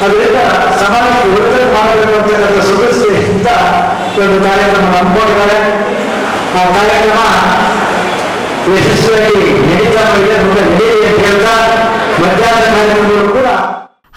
ಅದರಿಂದ ಸಮಾಜಕ್ಕೆ ಒಳ್ಳೆಯ ಮಾಡಬೇಕು ಅಂತಕ್ಕಂಥ ಸುದೃಷ್ಟಿಯಿಂದ ಒಂದು ಕಾರ್ಯಕ್ರಮ ಹಮ್ಮಿಕೊಂಡಿದ್ದಾರೆ. ಆ ಕಾರ್ಯಕ್ರಮ ಯಶಸ್ವಿಯಾಗಿ ನಡೀತಾ ಇದೆ. ನಡೀಲಿ ಅಂತ ಹೇಳ್ತಾ ಮಧ್ಯಾಹ್ನ ಕಾರ್ಯಕ್ರಮಗಳು ಕೂಡ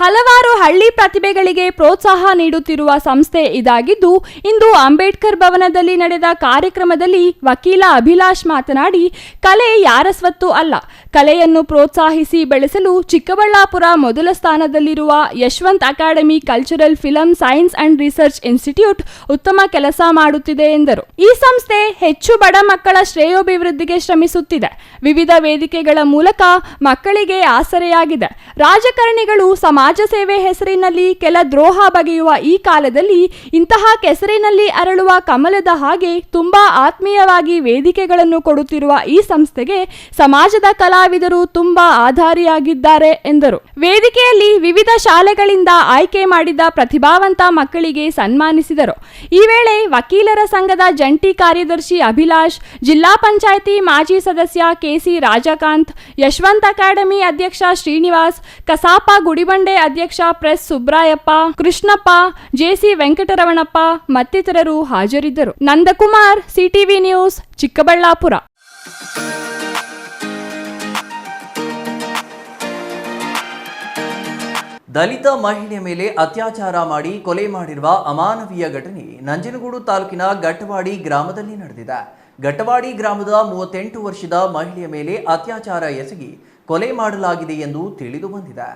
ಹಲವಾರು ಹಳ್ಳಿ ಪ್ರತಿಭೆಗಳಿಗೆ ಪ್ರೋತ್ಸಾಹ ನೀಡುತ್ತಿರುವ ಸಂಸ್ಥೆ ಇದಾಗಿದ್ದು, ಇಂದು ಅಂಬೇಡ್ಕರ್ ಭವನದಲ್ಲಿ ನಡೆದ ಕಾರ್ಯಕ್ರಮದಲ್ಲಿ ವಕೀಲ ಅಭಿಲಾಷ್ ಮಾತನಾಡಿ, ಕಲೆ ಯಾರ ಸ್ವತ್ತು ಅಲ್ಲ, ಕಲೆಯನ್ನು ಪ್ರೋತ್ಸಾಹಿಸಿ ಬೆಳೆಸಲು ಚಿಕ್ಕಬಳ್ಳಾಪುರ ಮೊದಲ ಸ್ಥಾನದಲ್ಲಿರುವ Yashwant academy cultural film science and research institute ಉತ್ತಮ ಕೆಲಸ ಮಾಡುತ್ತಿದೆ ಎಂದರು. ಈ ಸಂಸ್ಥೆ ಹೆಚ್ಚು ಬಡ ಮಕ್ಕಳ ಶ್ರೇಯೋಭಿವೃದ್ಧಿಗೆ ಶ್ರಮಿಸುತ್ತಿದೆ. ವಿವಿಧ ವೇದಿಕೆಗಳ ಮೂಲಕ ಮಕ್ಕಳಿಗೆ ಆಸರೆಯಾಗಿದೆ. ರಾಜಕಾರಣಿಗಳು ಸಮಾಜ ಸೇವೆ ಹೆಸರಿನಲ್ಲಿ ಕೆಲ ದ್ರೋಹ ಬಗೆಯುವ ಈ ಕಾಲದಲ್ಲಿ ಇಂತಹ ಕೆಸರಿನಲ್ಲಿ ಅರಳುವ ಕಮಲದ ಹಾಗೆ ತುಂಬಾ ಆತ್ಮೀಯವಾಗಿ ವೇದಿಕೆಗಳನ್ನು ಕೊಡುತ್ತಿರುವ ಈ ಸಂಸ್ಥೆಗೆ ಸಮಾಜದ ಕಲಾವಿದರು ತುಂಬಾ ಆಧಾರಿಯಾಗಿದ್ದಾರೆ ಎಂದರು. ವೇದಿಕೆಯಲ್ಲಿ ವಿವಿಧ ಶಾಲೆಗಳಿಂದ ಆಯ್ಕೆ ಮಾಡಿದ ಪ್ರತಿಭಾವಂತ ಮಕ್ಕಳಿಗೆ ಸನ್ಮಾನಿಸಿದರು. ಈ ವೇಳೆ ವಕೀಲರ ಸಂಘದ ಜಂಟಿ ಕಾರ್ಯದರ್ಶಿ ಅಭಿಲಾಷ್, ಜಿಲ್ಲಾ ಪಂಚಾಯಿತಿ ಮಾಜಿ ಸದಸ್ಯ ಕೆಸಿ ರಾಜಕಾಂತ್, ಯಶವಂತ್ ಅಕಾಡೆಮಿ ಅಧ್ಯಕ್ಷ ಶ್ರೀನಿವಾಸ್, ಕಸಾಪ ಗುಡಿಬಂಡೆ ಅಧ್ಯಕ್ಷ ಪ್ರೆಸ್ ಸುಬ್ರಾಯಪ್ಪ, ಕೃಷ್ಣಪ್ಪ, ಜೆಸಿ ವೆಂಕಟರಮಣಪ್ಪ ಮತ್ತಿತರರು ಹಾಜರಿದ್ದರು. Nandakumar, CTV news, Chikkaballapur. ದಲಿತ ಮಹಿಳೆಯ ಮೇಲೆ ಅತ್ಯಾಚಾರ ಮಾಡಿ ಕೊಲೆ ಮಾಡಿರುವ ಅಮಾನವೀಯ ಘಟನೆ ನಂಜನಗೂಡು ತಾಲೂಕಿನ ಗಟ್ಟವಾಡಿ ಗ್ರಾಮದಲ್ಲಿ ನಡೆದಿದೆ. ಗಟ್ಟವಾಡಿ ಗ್ರಾಮದ 38 ವರ್ಷದ ಮಹಿಳೆಯ ಮೇಲೆ ಅತ್ಯಾಚಾರ ಎಸಗಿ ಕೊಲೆ ಮಾಡಲಾಗಿದೆ ಎಂದು ತಿಳಿದು ಬಂದಿದೆ.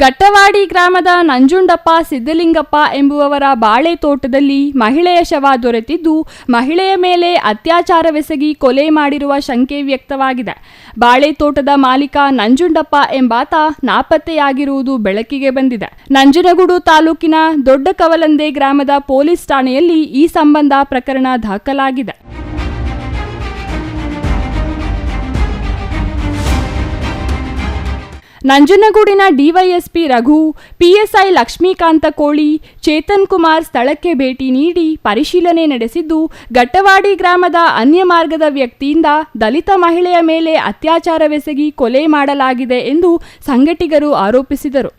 ಗಟ್ಟವಾಡಿ ಗ್ರಾಮದ ನಂಜುಂಡಪ್ಪ ಸಿದ್ದಲಿಂಗಪ್ಪ ಎಂಬುವವರ ಬಾಳೆ ತೋಟದಲ್ಲಿ ಮಹಿಳೆಯ ಶವ ದೊರೆತಿದ್ದು, ಮಹಿಳೆಯ ಮೇಲೆ ಅತ್ಯಾಚಾರವೆಸಗಿ ಕೊಲೆ ಮಾಡಿರುವ ಶಂಕೆ ವ್ಯಕ್ತವಾಗಿದೆ. ಬಾಳೆ ತೋಟದ ಮಾಲೀಕ ನಂಜುಂಡಪ್ಪ ಎಂಬಾತ ನಾಪತ್ತೆಯಾಗಿರುವುದು ಬೆಳಕಿಗೆ ಬಂದಿದೆ. ನಂಜನಗೂಡು ತಾಲೂಕಿನ ದೊಡ್ಡ ಕವಲಂದೆ ಗ್ರಾಮದ ಪೊಲೀಸ್ ಠಾಣೆಯಲ್ಲಿ ಈ ಸಂಬಂಧ ಪ್ರಕರಣ ದಾಖಲಾಗಿದೆ. ನಂಜನಗೂಡಿನ ಡಿವೈಎಸ್ಪಿ ರಘು, ಪಿಎಸ್ಐ ಲಕ್ಷ್ಮೀಕಾಂತ ಕೋಳಿ, ಚೇತನ್ ಕುಮಾರ್ ಸ್ಥಳಕ್ಕೆ ಭೇಟಿ ನೀಡಿ ಪರಿಶೀಲನೆ ನಡೆಸಿದ್ದು, ಗಟ್ಟವಾಡಿ ಗ್ರಾಮದ ಅನ್ಯ ಮಾರ್ಗದ ವ್ಯಕ್ತಿಯಿಂದ ದಲಿತ ಮಹಿಳೆಯ ಮೇಲೆ ಅತ್ಯಾಚಾರವೆಸಗಿ ಕೊಲೆ ಮಾಡಲಾಗಿದೆ ಎಂದು ಸಂಘಟಕರು ಆರೋಪಿಸಿದರು.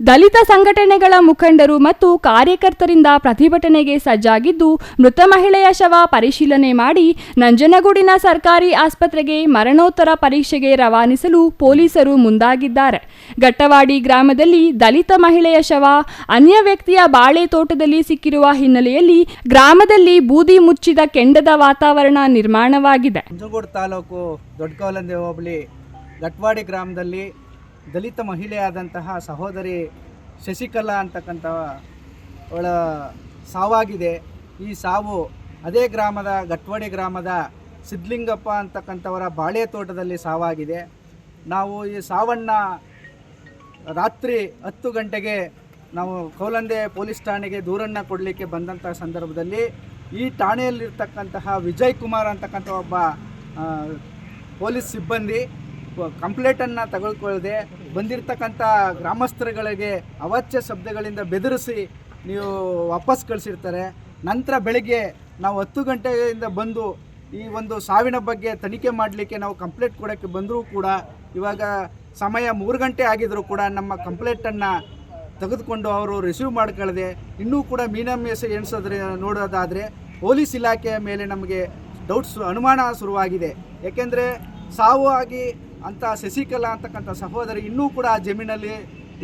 ದಲಿತ ಸಂಘಟನೆಗಳ ಮುಖಂಡರು ಮತ್ತು ಕಾರ್ಯಕರ್ತರಿಂದ ಪ್ರತಿಭಟನೆಗೆ ಸಜ್ಜಾಗಿದ್ದು, ಮೃತ ಮಹಿಳೆಯ ಶವ ಪರಿಶೀಲನೆ ಮಾಡಿ ನಂಜನಗೂಡಿನ ಸರ್ಕಾರಿ ಆಸ್ಪತ್ರೆಗೆ ಮರಣೋತ್ತರ ಪರೀಕ್ಷೆಗೆ ರವಾನಿಸಲು ಪೊಲೀಸರು ಮುಂದಾಗಿದ್ದಾರೆ. ಗಟ್ಟವಾಡಿ ಗ್ರಾಮದಲ್ಲಿ ದಲಿತ ಮಹಿಳೆಯ ಶವ ಅನ್ಯ ವ್ಯಕ್ತಿಯ ಬಾಳೆ ತೋಟದಲ್ಲಿ ಸಿಕ್ಕಿರುವ ಹಿನ್ನೆಲೆಯಲ್ಲಿ ಗ್ರಾಮದಲ್ಲಿ ಬೂದಿ ಮುಚ್ಚಿದ ಕೆಂಡದ ವಾತಾವರಣ ನಿರ್ಮಾಣವಾಗಿದೆ. ನಂಜನಗೂಡು ತಾಲೂಕು ದೊಡ್ಡಕವಲಂದೆ ಹೋಬಳಿ ಗಟ್ಟವಾಡಿ ಗ್ರಾಮದಲ್ಲಿ ದಲಿತ ಮಹಿಳೆಯಾದಂತಹ ಸಹೋದರಿ ಶಶಿಕಲಾ ಅಂತಕ್ಕಂಥ ಅವಳ ಸಾವಾಗಿದೆ. ಈ ಸಾವು ಅದೇ ಗ್ರಾಮದ ಗಟ್ಟವಾಡಿ ಗ್ರಾಮದ ಸಿದ್ದಲಿಂಗಪ್ಪ ಅಂತಕ್ಕಂಥವರ ಬಾಳೆ ತೋಟದಲ್ಲಿ ಸಾವಾಗಿದೆ. ನಾವು ಈ ಸಾವನ್ನು ರಾತ್ರಿ 10 ಗಂಟೆಗೆ ನಾವು ಕೌಲಂದೆ ಪೊಲೀಸ್ ಠಾಣೆಗೆ ದೂರನ್ನು ಕೊಡಲಿಕ್ಕೆ ಬಂದಂಥ ಸಂದರ್ಭದಲ್ಲಿ ಈ ಠಾಣೆಯಲ್ಲಿರ್ತಕ್ಕಂತಹ ವಿಜಯ್ ಕುಮಾರ್ ಅಂತಕ್ಕಂಥ ಒಬ್ಬ ಪೊಲೀಸ್ ಸಿಬ್ಬಂದಿ ಕಂಪ್ಲೇಂಟನ್ನು ತೆಗೆದುಕೊಳ್ಳದೆ ಬಂದಿರತಕ್ಕಂಥ ಗ್ರಾಮಸ್ಥರುಗಳಿಗೆ ಅವಾಚ್ಯ ಶಬ್ದಗಳಿಂದ ಬೆದರಿಸಿ ನೀವು ವಾಪಸ್ ಕಳಿಸಿರ್ತಾರೆ. ನಂತರ ಬೆಳಗ್ಗೆ ನಾವು 10 ಗಂಟೆಯಿಂದ ಬಂದು ಈ ಒಂದು ಸಾವಿನ ಬಗ್ಗೆ ತನಿಖೆ ಮಾಡಲಿಕ್ಕೆ ನಾವು ಕಂಪ್ಲೇಂಟ್ ಕೊಡೋಕ್ಕೆ ಬಂದರೂ ಕೂಡ ಇವಾಗ ಸಮಯ 3 ಗಂಟೆ ಆಗಿದ್ದರೂ ಕೂಡ ನಮ್ಮ ಕಂಪ್ಲೇಂಟನ್ನು ತೆಗೆದುಕೊಂಡು ಅವರು ರಿಸೀವ್ ಮಾಡ್ಕೊಳ್ಳದೆ ಇನ್ನೂ ಕೂಡ ಮೀನಮೇಷ ಎಣಿಸೋದ್ರೆ ನೋಡೋದಾದರೆ ಪೊಲೀಸ್ ಇಲಾಖೆಯ ಮೇಲೆ ನಮಗೆ ಅನುಮಾನ ಶುರುವಾಗಿದೆ. ಏಕೆಂದರೆ ಸಾವು ಆಗಿ ಅಂತ ಶಶಿಕಲಾ ಅಂತಕ್ಕಂಥ ಸಹೋದರಿ ಇನ್ನೂ ಕೂಡ ಆ ಜಮೀನಲ್ಲಿ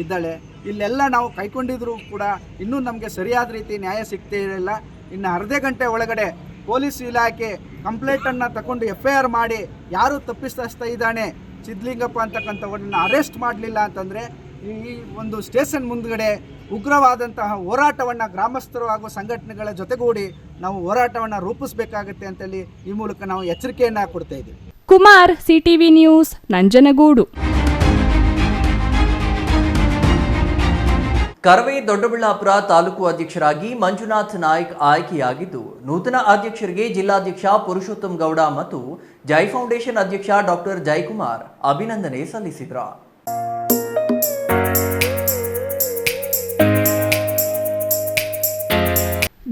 ಇದ್ದಾಳೆ. ಇಲ್ಲೆಲ್ಲ ನಾವು ಕೈಕೊಂಡಿದ್ರೂ ಕೂಡ ಇನ್ನೂ ನಮಗೆ ಸರಿಯಾದ ರೀತಿ ನ್ಯಾಯ ಸಿಗ್ತೇ ಇರಲಿಲ್ಲ. ಇನ್ನು ಅರ್ಧ ಗಂಟೆ ಒಳಗಡೆ ಪೊಲೀಸ್ ಇಲಾಖೆ ಕಂಪ್ಲೇಂಟನ್ನು ತಗೊಂಡು FIR ಮಾಡಿ ಯಾರು ತಪ್ಪಿಸ್ತಾ ಇದ್ದಾನೆ ಸಿದ್ಧಲಿಂಗಪ್ಪ ಅಂತಕ್ಕಂಥವ್ರನ್ನ ಅರೆಸ್ಟ್ ಮಾಡಲಿಲ್ಲ ಅಂತಂದರೆ ಈ ಒಂದು ಸ್ಟೇಷನ್ ಮುಂದ್ಗಡೆ ಉಗ್ರವಾದಂತಹ ಹೋರಾಟವನ್ನು ಗ್ರಾಮಸ್ಥರು ಹಾಗೂ ಸಂಘಟನೆಗಳ ಜೊತೆಗೂಡಿ ನಾವು ಹೋರಾಟವನ್ನು ರೂಪಿಸಬೇಕಾಗುತ್ತೆ ಅಂತೇಳಿ ಈ ಮೂಲಕ ನಾವು ಎಚ್ಚರಿಕೆಯನ್ನು ಕೊಡ್ತಾ ಇದ್ದೀವಿ. Kumar, CTV news, Nanjangud. ಕರವೇ ದೊಡ್ಡಬಳ್ಳಾಪುರ ತಾಲೂಕು ಅಧ್ಯಕ್ಷರಾಗಿ ಮಂಜುನಾಥ್ ನಾಯ್ಕ್ ಆಯ್ಕೆಯಾಗಿದ್ದು, ನೂತನ ಅಧ್ಯಕ್ಷರಿಗೆ ಜಿಲ್ಲಾಧ್ಯಕ್ಷ ಪುರುಷೋತ್ತಮ್ ಗೌಡ ಮತ್ತು ಜೈ ಫೌಂಡೇಶನ್ ಅಧ್ಯಕ್ಷ ಡಾಕ್ಟರ್ ಜಯಕುಮಾರ್ ಅಭಿನಂದನೆ ಸಲ್ಲಿಸಿದರು.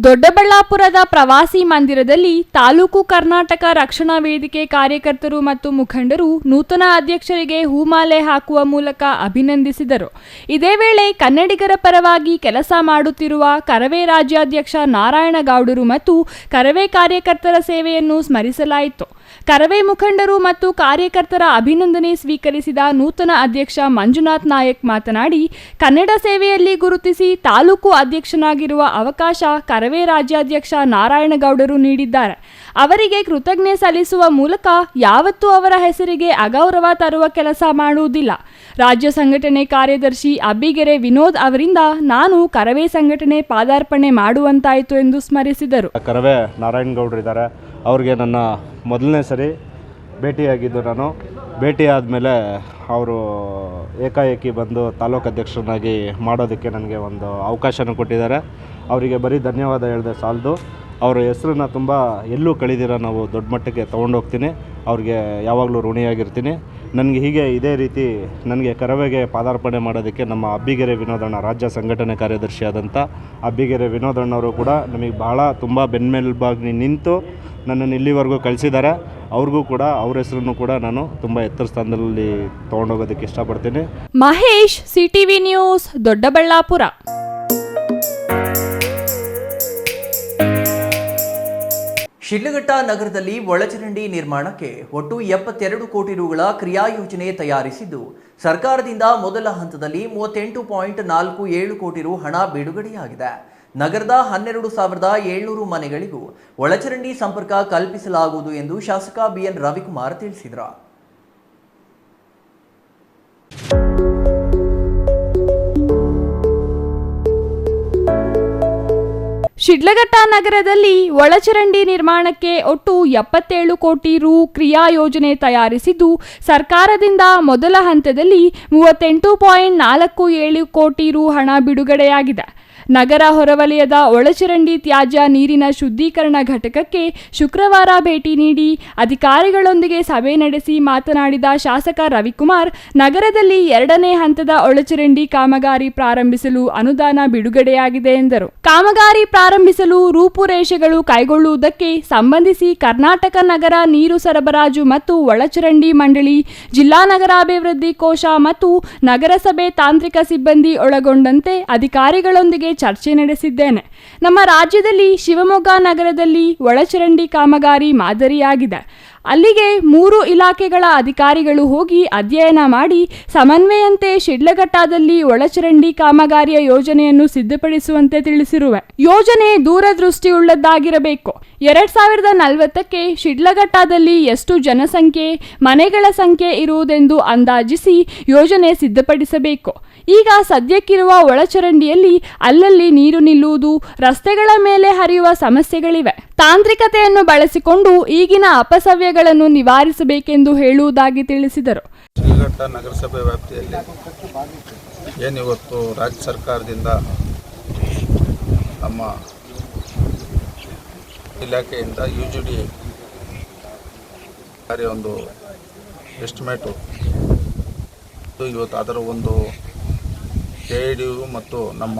ದೊಡ್ಡಬಳ್ಳಾಪುರದ ಪ್ರವಾಸಿ ಮಂದಿರದಲ್ಲಿ ತಾಲೂಕು ಕರ್ನಾಟಕ ರಕ್ಷಣಾ ವೇದಿಕೆ ಕಾರ್ಯಕರ್ತರು ಮತ್ತು ಮುಖಂಡರು ನೂತನ ಅಧ್ಯಕ್ಷರಿಗೆ ಹೂಮಾಲೆ ಹಾಕುವ ಮೂಲಕ ಅಭಿನಂದಿಸಿದರು. ಇದೇ ವೇಳೆ ಕನ್ನಡಿಗರ ಪರವಾಗಿ ಕೆಲಸ ಮಾಡುತ್ತಿರುವ ಕರವೇ ರಾಜ್ಯಾಧ್ಯಕ್ಷ ನಾರಾಯಣಗೌಡರು ಮತ್ತು ಕರವೇ ಕಾರ್ಯಕರ್ತರ ಸೇವೆಯನ್ನು ಸ್ಮರಿಸಲಾಯಿತು. ಕರವೇ ಮುಖಂಡರು ಮತ್ತು ಕಾರ್ಯಕರ್ತರ ಅಭಿನಂದನೆ ಸ್ವೀಕರಿಸಿದ ನೂತನ ಅಧ್ಯಕ್ಷ ಮಂಜುನಾಥ್ ನಾಯಕ್ ಮಾತನಾಡಿ, ಕನ್ನಡ ಸೇವೆಯಲ್ಲಿ ಗುರುತಿಸಿ ತಾಲೂಕು ಅಧ್ಯಕ್ಷನಾಗಿರುವ ಅವಕಾಶ ಕರವೇ ರಾಜ್ಯಾಧ್ಯಕ್ಷ ನಾರಾಯಣಗೌಡರು ನೀಡಿದ್ದಾರೆ. ಅವರಿಗೆ ಕೃತಜ್ಞತೆ ಸಲ್ಲಿಸುವ ಮೂಲಕ ಯಾವತ್ತೂ ಅವರ ಹೆಸರಿಗೆ ಅಗೌರವ ತರುವ ಕೆಲಸ ಮಾಡುವುದಿಲ್ಲ. ರಾಜ್ಯ ಸಂಘಟನೆ ಕಾರ್ಯದರ್ಶಿ ಅಬ್ಬಿಗೆರೆ ವಿನೋದ್ ಅವರಿಂದ ನಾನು ಕರವೇ ಸಂಘಟನೆ ಪಾದಾರ್ಪಣೆ ಮಾಡುವಂತಾಯಿತು ಎಂದು ಸ್ಮರಿಸಿದರು. ಕರವೇ ನಾರಾಯಣಗೌಡರು ಇದ್ದಾರೆ, ಅವ್ರಿಗೆ ನನ್ನ ಮೊದಲನೇ ಸರಿ ಭೇಟಿಯಾಗಿದ್ದು. ನಾನು ಭೇಟಿ ಆದಮೇಲೆ ಅವರು ಏಕಾಏಕಿ ಬಂದು ತಾಲೂಕು ಅಧ್ಯಕ್ಷರನ್ನಾಗಿ ಮಾಡೋದಕ್ಕೆ ನನಗೆ ಒಂದು ಅವಕಾಶನ ಕೊಟ್ಟಿದ್ದಾರೆ. ಅವರಿಗೆ ಬರೀ ಧನ್ಯವಾದ ಹೇಳಿದೆ ಸಾಲದು. ಅವರ ಹೆಸರನ್ನ ತುಂಬ ಎಲ್ಲೂ ಕಳೆದಿರ ನಾವು ದೊಡ್ಡ ಮಟ್ಟಕ್ಕೆ ತೊಗೊಂಡೋಗ್ತೀನಿ. ಅವ್ರಿಗೆ ಯಾವಾಗಲೂ ಋಣಿಯಾಗಿರ್ತೀನಿ. ನನಗೆ ಹೀಗೆ ಇದೇ ರೀತಿ ನನಗೆ ಕರವೆಗೆ ಪಾದಾರ್ಪಣೆ ಮಾಡೋದಕ್ಕೆ ನಮ್ಮ ಅಬ್ಬಿಗೆರೆ ವಿನೋದಣ್ಣ, ರಾಜ್ಯ ಸಂಘಟನೆ ಕಾರ್ಯದರ್ಶಿಯಾದಂಥ ಅಬ್ಬಿಗೆರೆ ವಿನೋದಣ್ಣವರು ಕೂಡ ನಮಗೆ ಬಹಳ ತುಂಬ ಬೆನ್ನೆಲುಬಾಗಿ ನಿಂತು ನನ್ನನ್ನು ಇಲ್ಲಿವರೆಗೂ ಕಳಿಸಿದ್ದಾರೆ. ಅವ್ರಿಗೂ ಕೂಡ ಅವ್ರ ಹೆಸರನ್ನು ಕೂಡ ನಾನು ತುಂಬ ಎತ್ತರ ಸ್ಥಾನದಲ್ಲಿ ತೊಗೊಂಡೋಗೋದಕ್ಕೆ ಇಷ್ಟಪಡ್ತೀನಿ. Mahesh, CTV news, Doddaballapur. ಶಿಡ್ಲಘಟ್ಟ ನಗರದಲ್ಲಿ ಒಳಚರಂಡಿ ನಿರ್ಮಾಣಕ್ಕೆ ಒಟ್ಟು 72 ಕೋಟಿ ರುಗಳ ಕ್ರಿಯಾಯೋಜನೆ ತಯಾರಿಸಿದ್ದು, ಸರ್ಕಾರದಿಂದ ಮೊದಲ ಹಂತದಲ್ಲಿ 38.47 ಕೋಟಿ ರು ಹಣ ಬಿಡುಗಡೆಯಾಗಿದೆ. ನಗರದ 12,700 ಮನೆಗಳಿಗೂ ಒಳಚರಂಡಿ ಸಂಪರ್ಕ ಕಲ್ಪಿಸಲಾಗುವುದು ಎಂದು ಶಾಸಕ BN ರವಿಕುಮಾರ್ ತಿಳಿಸಿದರು. ಶಿಡ್ಲಘಟ್ಟ ನಗರದಲ್ಲಿ ಒಳಚರಂಡಿ ನಿರ್ಮಾಣಕ್ಕೆ ಒಟ್ಟು 77 ಕೋಟಿ ರು ಕ್ರಿಯಾ ಯೋಜನೆ ತಯಾರಿಸಿದ್ದು, ಸರ್ಕಾರದಿಂದ ಮೊದಲ ಹಂತದಲ್ಲಿ 38.47 ಕೋಟಿ ರು ಹಣ ಬಿಡುಗಡೆಯಾಗಿದೆ. ನಗರ ಹೊರವಲಯದ ಒಳಚರಂಡಿ ತ್ಯಾಜ್ಯ ನೀರಿನ ಶುದ್ಧೀಕರಣ ಘಟಕಕ್ಕೆ ಶುಕ್ರವಾರ ಭೇಟಿ ನೀಡಿ ಅಧಿಕಾರಿಗಳೊಂದಿಗೆ ಸಭೆ ನಡೆಸಿ ಮಾತನಾಡಿದ ಶಾಸಕ ರವಿಕುಮಾರ್, ನಗರದಲ್ಲಿ 2ನೇ ಹಂತದ ಒಳಚರಂಡಿ ಕಾಮಗಾರಿ ಪ್ರಾರಂಭಿಸಲು ಅನುದಾನ ಬಿಡುಗಡೆಯಾಗಿದೆ ಎಂದರು. ಕಾಮಗಾರಿ ಪ್ರಾರಂಭಿಸಲು ರೂಪುರೇಷೆಗಳು ಕೈಗೊಳ್ಳುವುದಕ್ಕೆ ಸಂಬಂಧಿಸಿ ಕರ್ನಾಟಕ ನಗರ ನೀರು ಸರಬರಾಜು ಮತ್ತು ಒಳಚರಂಡಿ ಮಂಡಳಿ, ಜಿಲ್ಲಾ ನಗರಾಭಿವೃದ್ಧಿ ಕೋಶ ಮತ್ತು ನಗರಸಭೆ ತಾಂತ್ರಿಕ ಸಿಬ್ಬಂದಿ ಒಳಗೊಂಡಂತೆ ಅಧಿಕಾರಿಗಳೊಂದಿಗೆ ಚರ್ಚೆ ನಡೆಸಿದ್ದೇನೆ. ನಮ್ಮ ರಾಜ್ಯದಲ್ಲಿ ಶಿವಮೊಗ್ಗ ನಗರದಲ್ಲಿ ಒಳಚರಂಡಿ ಕಾಮಗಾರಿ ಮಾದರಿಯಾಗಿದೆ. ಅಲ್ಲಿಗೆ 3 ಇಲಾಖೆಗಳ ಅಧಿಕಾರಿಗಳು ಹೋಗಿ ಅಧ್ಯಯನ ಮಾಡಿ ಸಮನ್ವಯಂತೆ ಶಿಡ್ಲಘಟ್ಟದಲ್ಲಿ ಒಳಚರಂಡಿ ಕಾಮಗಾರಿಯ ಯೋಜನೆಯನ್ನು ಸಿದ್ಧಪಡಿಸುವಂತೆ ತಿಳಿಸಿರುವೆ. ಯೋಜನೆ ದೂರದೃಷ್ಟಿಯುಳ್ಳದ್ದಾಗಿರಬೇಕು. 2040ಕ್ಕೆ ಶಿಡ್ಲಘಟ್ಟದಲ್ಲಿ ಎಷ್ಟು ಜನಸಂಖ್ಯೆ, ಮನೆಗಳ ಸಂಖ್ಯೆ ಇರುವುದೆಂದು ಅಂದಾಜಿಸಿ ಯೋಜನೆ ಸಿದ್ಧಪಡಿಸಬೇಕು. ಈಗ ಸದ್ಯಕ್ಕಿರುವ ಒಳಚರಂಡಿಯಲ್ಲಿ ಅಲ್ಲಲ್ಲಿ ನೀರು ನಿಲ್ಲುವುದು, ರಸ್ತೆಗಳ ಮೇಲೆ ಹರಿಯುವ ಸಮಸ್ಯೆಗಳಿವೆ. ತಾಂತ್ರಿಕತೆಯನ್ನು ಬಳಸಿಕೊಂಡು ಈಗಿನ ಅಪಸವ್ಯಗಳನ್ನು ನಿವಾರಿಸಬೇಕೆಂದು ಹೇಳುವುದಾಗಿ ತಿಳಿಸಿದರು. ಶಿಡ್ಲಘಟ್ಟ ನಗರಸಭೆ ವ್ಯಾಪ್ತಿಯಲ್ಲಿ ಏನಿವತ್ತು ರಾಜ್ಯ ಸರ್ಕಾರದಿಂದ ನಮ್ಮ ಇಲಾಖೆಯಿಂದ UGD ಒಂದು ಎಸ್ಟಿಮೇಟು ಇವತ್ತು ಅದರ ಒಂದು KIDU ಮತ್ತು ನಮ್ಮ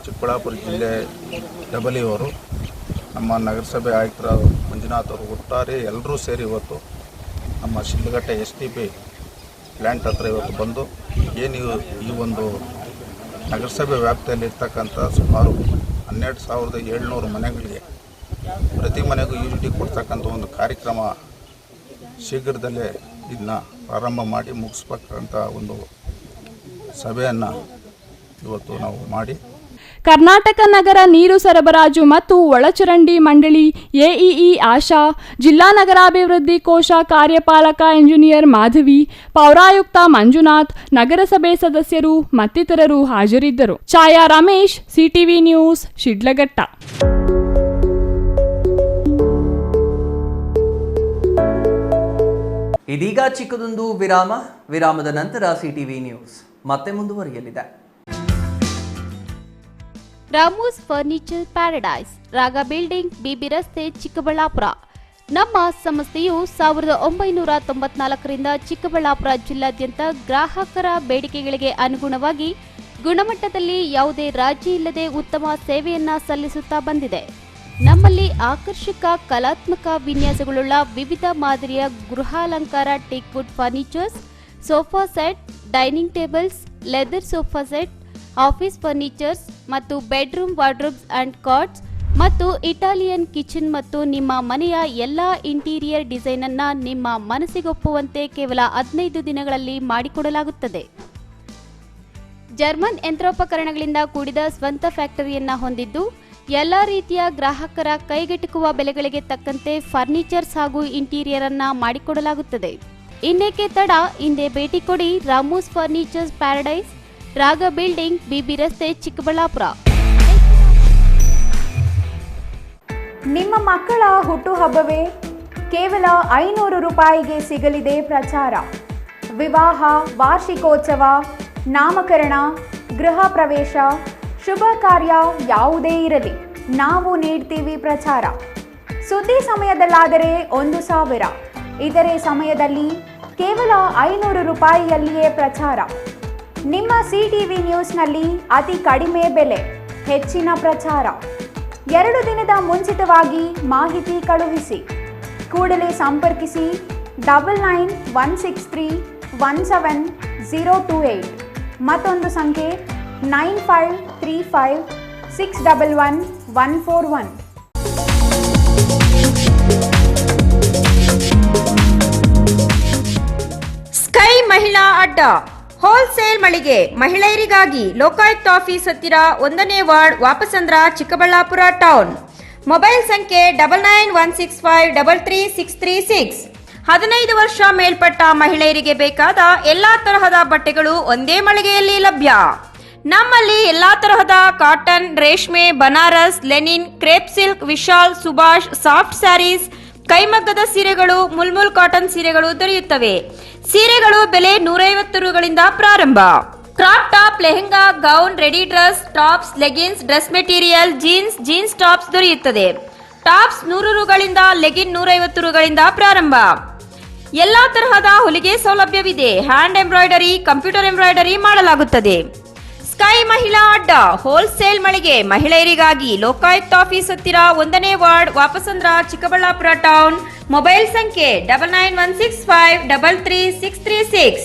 ಚಿಕ್ಕಬಳ್ಳಾಪುರ ಜಿಲ್ಲೆ ಅವರು ನಮ್ಮ ನಗರಸಭೆ ಆಯುಕ್ತರ ಮಂಜುನಾಥ್ ಅವರು ಒಟ್ಟಾರೆ ಎಲ್ಲರೂ ಸೇರಿ ಇವತ್ತು ನಮ್ಮ ಶಿಡ್ಲಘಟ್ಟ STP ಪ್ಲ್ಯಾಂಟ್ ಹತ್ರ ಇವತ್ತು ಬಂದು ಏನು ಈ ಒಂದು ನಗರಸಭೆ ವ್ಯಾಪ್ತಿಯಲ್ಲಿ ಇರ್ತಕ್ಕಂಥ ಸುಮಾರು 12,700 ಮನೆಗಳಿಗೆ ಪ್ರತಿ ಮನೆಗೂ UGD ಕೊಡ್ತಕ್ಕಂಥ ಒಂದು ಕಾರ್ಯಕ್ರಮ ಶೀಘ್ರದಲ್ಲೇ ಇದನ್ನ ಪ್ರಾರಂಭ ಮಾಡಿ ಮುಗಿಸ್ಬೇಕಂತ ಒಂದು ಸಭೆಯನ್ನು ಇವತ್ತು ನಾವು ಮಾಡಿ ಕರ್ನಾಟಕ ನಗರ ನೀರು ಸರಬರಾಜು ಮತ್ತು ಒಳಚರಂಡಿ ಮಂಡಳಿ AEE ಆಶಾ, ಜಿಲ್ಲಾ ನಗರಾಭಿವೃದ್ಧಿ ಕೋಶ ಕಾರ್ಯಪಾಲಕ ಇಂಜಿನಿಯರ್ ಮಾಧವಿ, ಪೌರಾಯುಕ್ತ ಮಂಜುನಾಥ್, ನಗರಸಭೆ ಸದಸ್ಯರು ಮತ್ತಿತರರು ಹಾಜರಿದ್ದರು. ಛಾಯಾ ರಮೇಶ್, CTV ನ್ಯೂಸ್, ಶಿಡ್ಲಘಟ್ಟ. ಇದೀಗ ಚಿಕ್ಕದೊಂದು ವಿರಾಮದ ನಂತರ CTV ನ್ಯೂಸ್ ಮತ್ತೆ ಮುಂದುವರಿಯಲಿದೆ. ರಾಮೂಸ್ ಫರ್ನಿಚರ್ ಪ್ಯಾರಡೈಸ್, ರಾಗ ಬಿಲ್ಡಿಂಗ್, BB ರಸ್ತೆ, ಚಿಕ್ಕಬಳ್ಳಾಪುರ. ನಮ್ಮ ಸಂಸ್ಥೆಯು 1994ರಿಂದ ಚಿಕ್ಕಬಳ್ಳಾಪುರ ಜಿಲ್ಲಾದ್ಯಂತ ಗ್ರಾಹಕರ ಬೇಡಿಕೆಗಳಿಗೆ ಅನುಗುಣವಾಗಿ ಗುಣಮಟ್ಟದಲ್ಲಿ ಯಾವುದೇ ರಾಜಿ ಇಲ್ಲದೆ ಉತ್ತಮ ಸೇವೆಯನ್ನ ಸಲ್ಲಿಸುತ್ತಾ ಬಂದಿದೆ. ನಮ್ಮಲ್ಲಿ ಆಕರ್ಷಕ ಕಲಾತ್ಮಕ ವಿನ್ಯಾಸಗಳುಳ್ಳ ವಿವಿಧ ಮಾದರಿಯ ಗೃಹಾಲಂಕಾರ teakwood furnitures, sofa set, dining tables, leather sofa set, office furnitures ಮತ್ತು ಬೆಡ್ರೂಮ್ ವಾರ್ಡ್ರೋಬ್ಸ್ ಅಂಡ್ ಕಾಟ್ಸ್ ಮತ್ತು ಇಟಾಲಿಯನ್ ಕಿಚನ್ ಮತ್ತು ನಿಮ್ಮ ಮನೆಯ ಎಲ್ಲಾ ಇಂಟೀರಿಯರ್ ಡಿಸೈನ್ ಅನ್ನ ನಿಮ್ಮ ಮನಸ್ಸಿಗೊಪ್ಪುವಂತೆ ಕೇವಲ 15 ದಿನಗಳಲ್ಲಿ ಮಾಡಿಕೊಡಲಾಗುತ್ತದೆ. ಜರ್ಮನ್ ಯಂತ್ರೋಪಕರಣಗಳಿಂದ ಕೂಡಿದ ಸ್ವಂತ ಫ್ಯಾಕ್ಟರಿಯನ್ನ ಹೊಂದಿದ್ದು ಎಲ್ಲ ರೀತಿಯ ಗ್ರಾಹಕರ ಕೈಗೆಟುಕುವ ಬೆಲೆಗಳಿಗೆ ತಕ್ಕಂತೆ ಫರ್ನಿಚರ್ಸ್ ಹಾಗೂ ಇಂಟೀರಿಯರ್ ಅನ್ನ ಮಾಡಿಕೊಡಲಾಗುತ್ತದೆ. ಇನ್ನೇಕೆ ತಡ, ಹಿಂದೆ ಭೇಟಿ ಕೊಡಿ. ರಾಮೂಸ್ ಫರ್ನಿಚರ್ಸ್ ಪ್ಯಾರಡೈಸ್, ರಾಗ ಬಿಲ್ಡಿಂಗ್, BB ರಸ್ತೆ, ಚಿಕ್ಕಬಳ್ಳಾಪುರ. ನಿಮ್ಮ ಮಕ್ಕಳ ಹುಟ್ಟುಹಬ್ಬವೇ ಕೇವಲ 500 ರೂಪಾಯಿಗೆ ಸಿಗಲಿದೆ ಪ್ರಚಾರ. ವಿವಾಹ, ವಾರ್ಷಿಕೋತ್ಸವ, ನಾಮಕರಣ, ಗೃಹ ಪ್ರವೇಶ, ಶುಭ ಕಾರ್ಯ ಯಾವುದೇ ಇರಲಿ, ನಾವು ನೀಡ್ತೀವಿ ಪ್ರಚಾರ. ಸುದ್ದಿ ಸಮಯದಲ್ಲಾದರೆ 1,000, ಇತರೆ ಸಮಯದಲ್ಲಿ ಕೇವಲ 500 ರೂಪಾಯಿಯಲ್ಲಿಯೇ ಪ್ರಚಾರ. ನಿಮ್ಮ CTV ನ್ಯೂಸ್ನಲ್ಲಿ ಅತಿ ಕಡಿಮೆ ಬೆಲೆ, ಹೆಚ್ಚಿನ ಪ್ರಚಾರ. 2 ದಿನದ ಮುಂಚಿತವಾಗಿ ಮಾಹಿತಿ ಕಳುಹಿಸಿ. ಕೂಡಲೇ ಸಂಪರ್ಕಿಸಿ 9916317028. ಮತ್ತೊಂದು ಸಂಖ್ಯೆ 9535611141. ಸ್ಕೈ ಮಹಿಳಾ ಅಡ್ಡ ಹೋಲ್ಸೇಲ್ ಮಳಿಗೆ, ಮಹಿಳೆಯರಿಗಾಗಿ ಲೋಕಾಯುಕ್ತ ಆಫೀಸ್ ಹತ್ತಿರ 1ನೇ ward, Wapasandra, Chikkaballapur town. Mobile ಸಂಖ್ಯೆ 9916533636. 15 ವರ್ಷ ಮೇಲ್ಪಟ್ಟ ಮಹಿಳೆಯರಿಗೆ ಬೇಕಾದ ಎಲ್ಲಾ ತರಹದ ಬಟ್ಟೆಗಳು ಒಂದೇ ಮಳಿಗೆಯಲ್ಲಿ ಲಭ್ಯ. ನಮ್ಮಲ್ಲಿ ಎಲ್ಲಾ ತರಹದ ಕಾಟನ್, ರೇಷ್ಮೆ, Banaras, linen, crepe silk, Vishal, Subhash, soft sarees, ಕೈಮಗ್ಗದ ಸೀರೆಗಳು, ಮುಲ್ಮುಲ್ ಕಾಟನ್ ಸೀರೆಗಳು ದೊರೆಯುತ್ತವೆ. ಸೀರೆಗಳು ಬೆಲೆ 150 ರೂಗಳಿಂದ ಪ್ರಾರಂಭ. Crop top, lehenga, gown, ready dress, tops, leggings, dress material, jeans tops ದೊರೆಯುತ್ತದೆ. ಟಾಪ್ಸ್ 100 ರೂಗಳಿಂದ, ಲೆಗಿನ್ 150 ರೂಗಳಿಂದ ಪ್ರಾರಂಭ. ಎಲ್ಲಾ ತರಹದ ಹೊಲಿಗೆ ಸೌಲಭ್ಯವಿದೆ. ಹ್ಯಾಂಡ್ ಎಂಬ್ರಾಯ್ಡರಿ, ಕಂಪ್ಯೂಟರ್ ಎಂಬ್ರಾಯ್ಡರಿ ಮಾಡಲಾಗುತ್ತದೆ. ಸ್ಕೈ ಮಹಿಳಾ ಅಡ್ಡ ಹೋಲ್ಸೇಲ್ ಮಳಿಗೆ, ಮಹಿಳೆಯರಿಗಾಗಿ ಲೋಕಾಯುಕ್ತ ಆಫೀಸ್ ಹತ್ತಿರ 1ನೇ ward, Wapasandra, Chikkaballapur town. Mobile ಸಂಖ್ಯೆ 9916533636.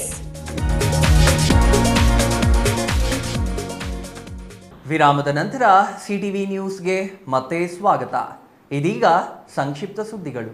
ವಿರಾಮದ ನಂತರ CTV ನ್ಯೂಸ್ಗೆ ಮತ್ತೆ ಸ್ವಾಗತ. ಇದೀಗ ಸಂಕ್ಷಿಪ್ತ ಸುದ್ದಿಗಳು.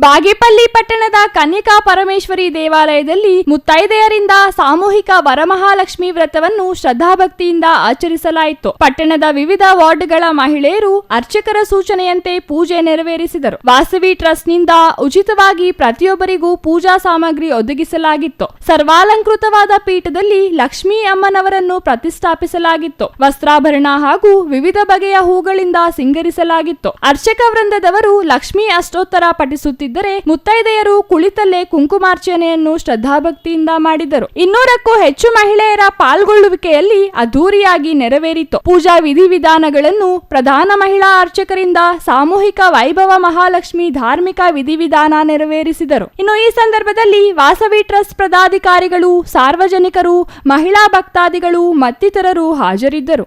ಬಾಗೇಪಲ್ಲಿ ಪಟ್ಟಣದ ಕನ್ಯಕಾ ಪರಮೇಶ್ವರಿ ದೇವಾಲಯದಲ್ಲಿ ಮುತ್ತೈದೆಯರಿಂದ ಸಾಮೂಹಿಕ ವರಮಹಾಲಕ್ಷ್ಮಿ ವ್ರತವನ್ನು ಶ್ರದ್ಧಾಭಕ್ತಿಯಿಂದ ಆಚರಿಸಲಾಯಿತು. ಪಟ್ಟಣದ ವಿವಿಧ ವಾರ್ಡ್ಗಳ ಮಹಿಳೆಯರು ಅರ್ಚಕರ ಸೂಚನೆಯಂತೆ ಪೂಜೆ ನೆರವೇರಿಸಿದರು. ವಾಸವಿ ಟ್ರಸ್ಟ್ನಿಂದ ಉಚಿತವಾಗಿ ಪ್ರತಿಯೊಬ್ಬರಿಗೂ ಪೂಜಾ ಸಾಮಗ್ರಿ ಒದಗಿಸಲಾಗಿತ್ತು. ಸರ್ವಾಲಂಕೃತವಾದ ಪೀಠದಲ್ಲಿ ಲಕ್ಷ್ಮೀ ಅಮ್ಮನವರನ್ನು ಪ್ರತಿಷ್ಠಾಪಿಸಲಾಗಿತ್ತು. ವಸ್ತ್ರಾಭರಣ ಹಾಗೂ ವಿವಿಧ ಬಗೆಯ ಹೂಗಳಿಂದ ಸಿಂಗರಿಸಲಾಗಿತ್ತು. ಅರ್ಚಕ ವೃಂದದವರು ಲಕ್ಷ್ಮೀ ಅಷ್ಟೋತ್ತರ ಪಠಿಸುತ್ತಿದ್ದರು. ಮಾಡುತ್ತಿದ್ದರೆ ಮುತ್ತೈದೆಯರು ಕುಳಿತಲ್ಲೇ ಕುಂಕುಮಾರ್ಚನೆಯನ್ನು ಶ್ರದ್ಧಾಭಕ್ತಿಯಿಂದ ಮಾಡಿದರು. 200ಕ್ಕೂ ಹೆಚ್ಚು ಮಹಿಳೆಯರ ಪಾಲ್ಗೊಳ್ಳುವಿಕೆಯಲ್ಲಿ ಅದ್ದೂರಿಯಾಗಿ ನೆರವೇರಿತು. ಪೂಜಾ ವಿಧಿವಿಧಾನಗಳನ್ನು ಪ್ರಧಾನ ಮಹಿಳಾ ಅರ್ಚಕರಿಂದ ಸಾಮೂಹಿಕ ವೈಭವ ಮಹಾಲಕ್ಷ್ಮಿ ಧಾರ್ಮಿಕ ವಿಧಿವಿಧಾನ ನೆರವೇರಿಸಿದರು. ಇನ್ನು ಈ ಸಂದರ್ಭದಲ್ಲಿ ವಾಸವಿ ಟ್ರಸ್ಟ್ ಪದಾಧಿಕಾರಿಗಳು, ಸಾರ್ವಜನಿಕರು, ಮಹಿಳಾ ಭಕ್ತಾದಿಗಳು ಮತ್ತಿತರರು ಹಾಜರಿದ್ದರು.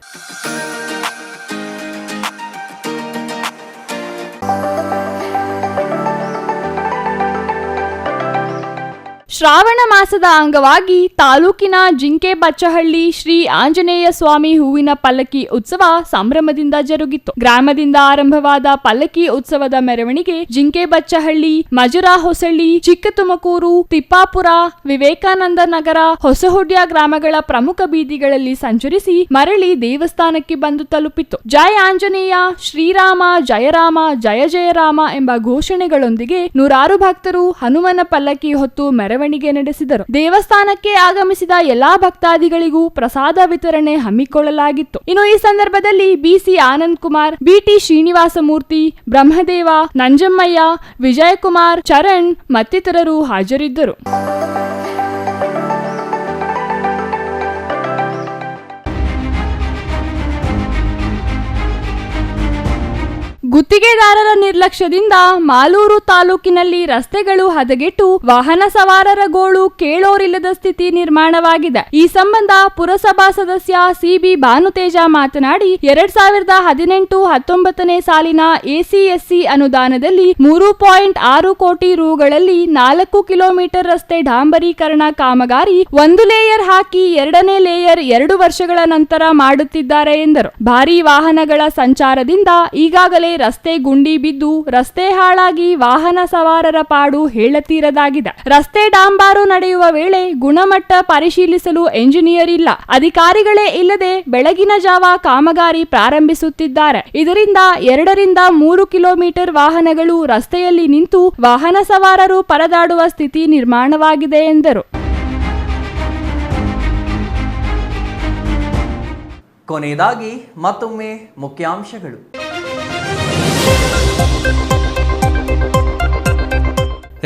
ಶ್ರಾವಣ ಮಾಸದ ಅಂಗವಾಗಿ ತಾಲೂಕಿನ ಜಿಂಕೆ ಬಚ್ಚಹಳ್ಳಿ ಶ್ರೀ ಆಂಜನೇಯ ಸ್ವಾಮಿ ಹೂವಿನ ಪಲ್ಲಕ್ಕಿ ಉತ್ಸವ ಸಂಭ್ರಮದಿಂದ ಜರುಗಿತು. ಗ್ರಾಮದಿಂದ ಆರಂಭವಾದ ಪಲ್ಲಕ್ಕಿ ಉತ್ಸವದ ಮೆರವಣಿಗೆ ಜಿಂಕೆ ಬಚ್ಚಹಳ್ಳಿ, ಮಜುರಾ ಹೊಸಳ್ಳಿ, ಚಿಕ್ಕ ತುಮಕೂರು, ತಿಪ್ಪಾಪುರ, ವಿವೇಕಾನಂದ ನಗರ, ಹೊಸಹುಡ್ಯ ಗ್ರಾಮಗಳ ಪ್ರಮುಖ ಬೀದಿಗಳಲ್ಲಿ ಸಂಚರಿಸಿ ಮರಳಿ ದೇವಸ್ಥಾನಕ್ಕೆ ಬಂದು ತಲುಪಿತು. ಜಯ ಆಂಜನೇಯ, ಶ್ರೀರಾಮ, ಜಯರಾಮ, ಜಯ ಜಯರಾಮ ಎಂಬ ಘೋಷಣೆಗಳೊಂದಿಗೆ ನೂರಾರು ಭಕ್ತರು ಹನುಮನ ಪಲ್ಲಕ್ಕಿ ಹೊತ್ತು ಮೆರವಣಿಗೆ ನಡೆಸಿದರು. ದೇವಸ್ಥಾನಕ್ಕೆ ಆಗಮಿಸಿದ ಎಲ್ಲಾ ಭಕ್ತಾದಿಗಳಿಗೂ ಪ್ರಸಾದ ವಿತರಣೆ ಹಮ್ಮಿಕೊಳ್ಳಲಾಗಿತ್ತು. ಇನ್ನು ಈ ಸಂದರ್ಭದಲ್ಲಿ ಬಿಸಿ ಆನಂದ್ ಕುಮಾರ್, ಬಿಟಿ ಶ್ರೀನಿವಾಸ ಮೂರ್ತಿ, ಬ್ರಹ್ಮದೇವ, ನಂಜಮ್ಮಯ್ಯ, ವಿಜಯಕುಮಾರ್, ಚರಣ್ ಮತ್ತಿತರರು ಹಾಜರಿದ್ದರು. ಗುತ್ತಿಗೆದಾರರ ನಿರ್ಲಕ್ಷ್ಯದಿಂದ ಮಾಲೂರು ತಾಲೂಕಿನಲ್ಲಿ ರಸ್ತೆಗಳು ಹದಗೆಟ್ಟು ವಾಹನ ಸವಾರರ ಗೋಳು ಕೇಳೋರಿಲ್ಲದ ಸ್ಥಿತಿ ನಿರ್ಮಾಣವಾಗಿದೆ. ಈ ಸಂಬಂಧ ಪುರಸಭಾ ಸದಸ್ಯ ಸಿಬಿ ಭಾನುತೇಜ ಮಾತನಾಡಿ 2018-19 ಸಾಲಿನ ಎಸಿಎಸ್ಸಿ ಅನುದಾನದಲ್ಲಿ 3.6 ಕೋಟಿ ರುಗಳಲ್ಲಿ 4 ಕಿಲೋಮೀಟರ್ ರಸ್ತೆ ಡಾಂಬರೀಕರಣ ಕಾಮಗಾರಿ 1 ಲೇಯರ್ ಹಾಕಿ 2ನೇ ಲೇಯರ್ 2 ವರ್ಷಗಳ ನಂತರ ಮಾಡುತ್ತಿದ್ದಾರೆ ಎಂದರು. ಭಾರೀ ವಾಹನಗಳ ಸಂಚಾರದಿಂದ ಈಗಾಗಲೇ ರಸ್ತೆ ಗುಂಡಿ ಬಿದ್ದು ರಸ್ತೆ ಹಾಳಾಗಿ ವಾಹನ ಸವಾರರ ಪಾಡು ಹೇಳತೀರದಾಗಿದೆ. ರಸ್ತೆ ಡಾಂಬಾರು ನಡೆಯುವ ವೇಳೆ ಗುಣಮಟ್ಟ ಪರಿಶೀಲಿಸಲು ಎಂಜಿನಿಯರ್ ಇಲ್ಲ, ಅಧಿಕಾರಿಗಳೇ ಇಲ್ಲದೆ ಬೆಳಗಿನ ಜಾವ ಕಾಮಗಾರಿ ಪ್ರಾರಂಭಿಸುತ್ತಿದ್ದಾರೆ. ಇದರಿಂದ 2-3 ಕಿಲೋಮೀಟರ್ ವಾಹನಗಳು ರಸ್ತೆಯಲ್ಲಿ ನಿಂತು ವಾಹನ ಸವಾರರು ಪರದಾಡುವ ಸ್ಥಿತಿ ನಿರ್ಮಾಣವಾಗಿದೆ ಎಂದರು. ಕೊನೆಯದಾಗಿ ಮತ್ತೊಮ್ಮೆ ಮುಖ್ಯಾಂಶಗಳು.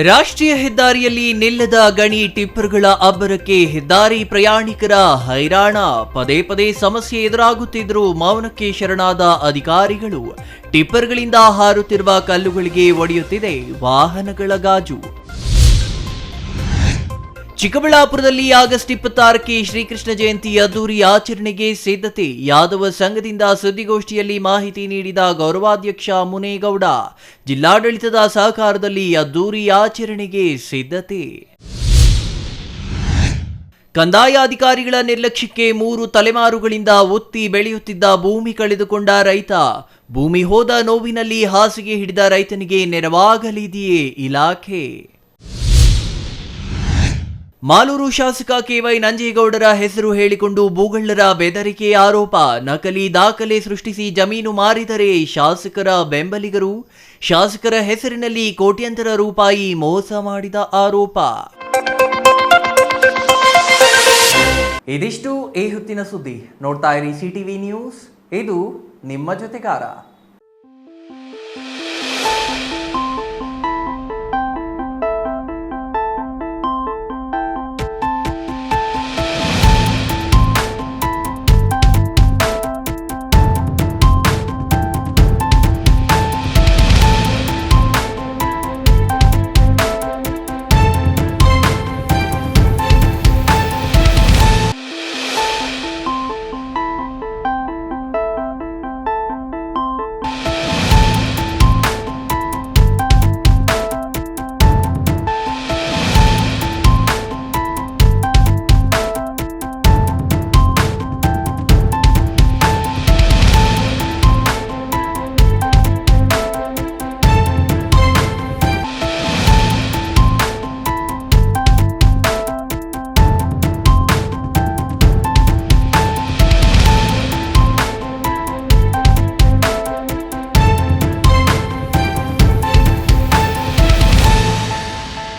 ರಾಷ್ಟ್ರೀಯ ಹೆದ್ದಾರಿಯಲ್ಲಿ ನಿಲ್ಲದ ಗಣಿ ಟಿಪ್ಪರ್ಗಳ ಅಬ್ಬರಕ್ಕೆ ಹೆದ್ದಾರಿ ಪ್ರಯಾಣಿಕರ ಹೈರಾಣ. ಪದೇ ಪದೇ ಸಮಸ್ಯೆ ಎದುರಾಗುತ್ತಿದ್ದರೂ ಮೌನಕ್ಕೆ ಶರಣಾದ ಅಧಿಕಾರಿಗಳು. ಟಿಪ್ಪರ್ಗಳಿಂದ ಹಾರುತ್ತಿರುವ ಕಲ್ಲುಗಳಿಗೆ ಒಡೆಯುತ್ತಿದೆ ವಾಹನಗಳ ಗಾಜು. ಚಿಕ್ಕಬಳ್ಳಾಪುರದಲ್ಲಿ ಆಗಸ್ಟ್ 26ಕ್ಕೆ ಶ್ರೀಕೃಷ್ಣ ಜಯಂತಿ ಅದ್ದೂರಿ ಆಚರಣೆಗೆ ಸಿದ್ಧತೆ. ಯಾದವ ಸಂಘದಿಂದ ಸುದ್ದಿಗೋಷ್ಠಿಯಲ್ಲಿ ಮಾಹಿತಿ ನೀಡಿದ ಗೌರವಾಧ್ಯಕ್ಷ ಮುನೇಗೌಡ. ಜಿಲ್ಲಾಡಳಿತದ ಸಹಕಾರದಲ್ಲಿ ಅದ್ದೂರಿ ಆಚರಣೆಗೆ ಸಿದ್ಧತೆ. ಕಂದಾಯ ಅಧಿಕಾರಿಗಳ ನಿರ್ಲಕ್ಷ್ಯಕ್ಕೆ 3 ತಲೆಮಾರುಗಳಿಂದ ಒತ್ತಿ ಬೆಳೆಯುತ್ತಿದ್ದ ಭೂಮಿ ಕಳೆದುಕೊಂಡ ರೈತ. ಭೂಮಿ ಹೋದ ನೋವಿನಲ್ಲಿ ಹಾಸಿಗೆ ಹಿಡಿದ ರೈತನಿಗೆ ನೆರವಾಗಲಿದೆಯೇ ಇಲಾಖೆ? ಮಾಲೂರು ಶಾಸಕ ಕೆವೈ ನಂಜೇಗೌಡರ ಹೆಸರು ಹೇಳಿಕೊಂಡು ಭೂಗಳ್ಳರ ಬೆದರಿಕೆ ಆರೋಪ. ನಕಲಿ ದಾಖಲೆ ಸೃಷ್ಟಿಸಿ ಜಮೀನು ಮಾರಿದರೆ ಶಾಸಕರ ಬೆಂಬಲಿಗರು. ಶಾಸಕರ ಹೆಸರಿನಲ್ಲಿ ಕೋಟ್ಯಂತರ ರೂಪಾಯಿ ಮೋಸ ಮಾಡಿದ ಆರೋಪ. ಇದಿಷ್ಟು ಈ ಹೊತ್ತಿನ ಸುದ್ದಿ. ನೋಡ್ತಾ ಇರಿ ಸಿಟಿವಿ ನ್ಯೂಸ್, ಇದು ನಿಮ್ಮ ಜೊತೆಗಾರ.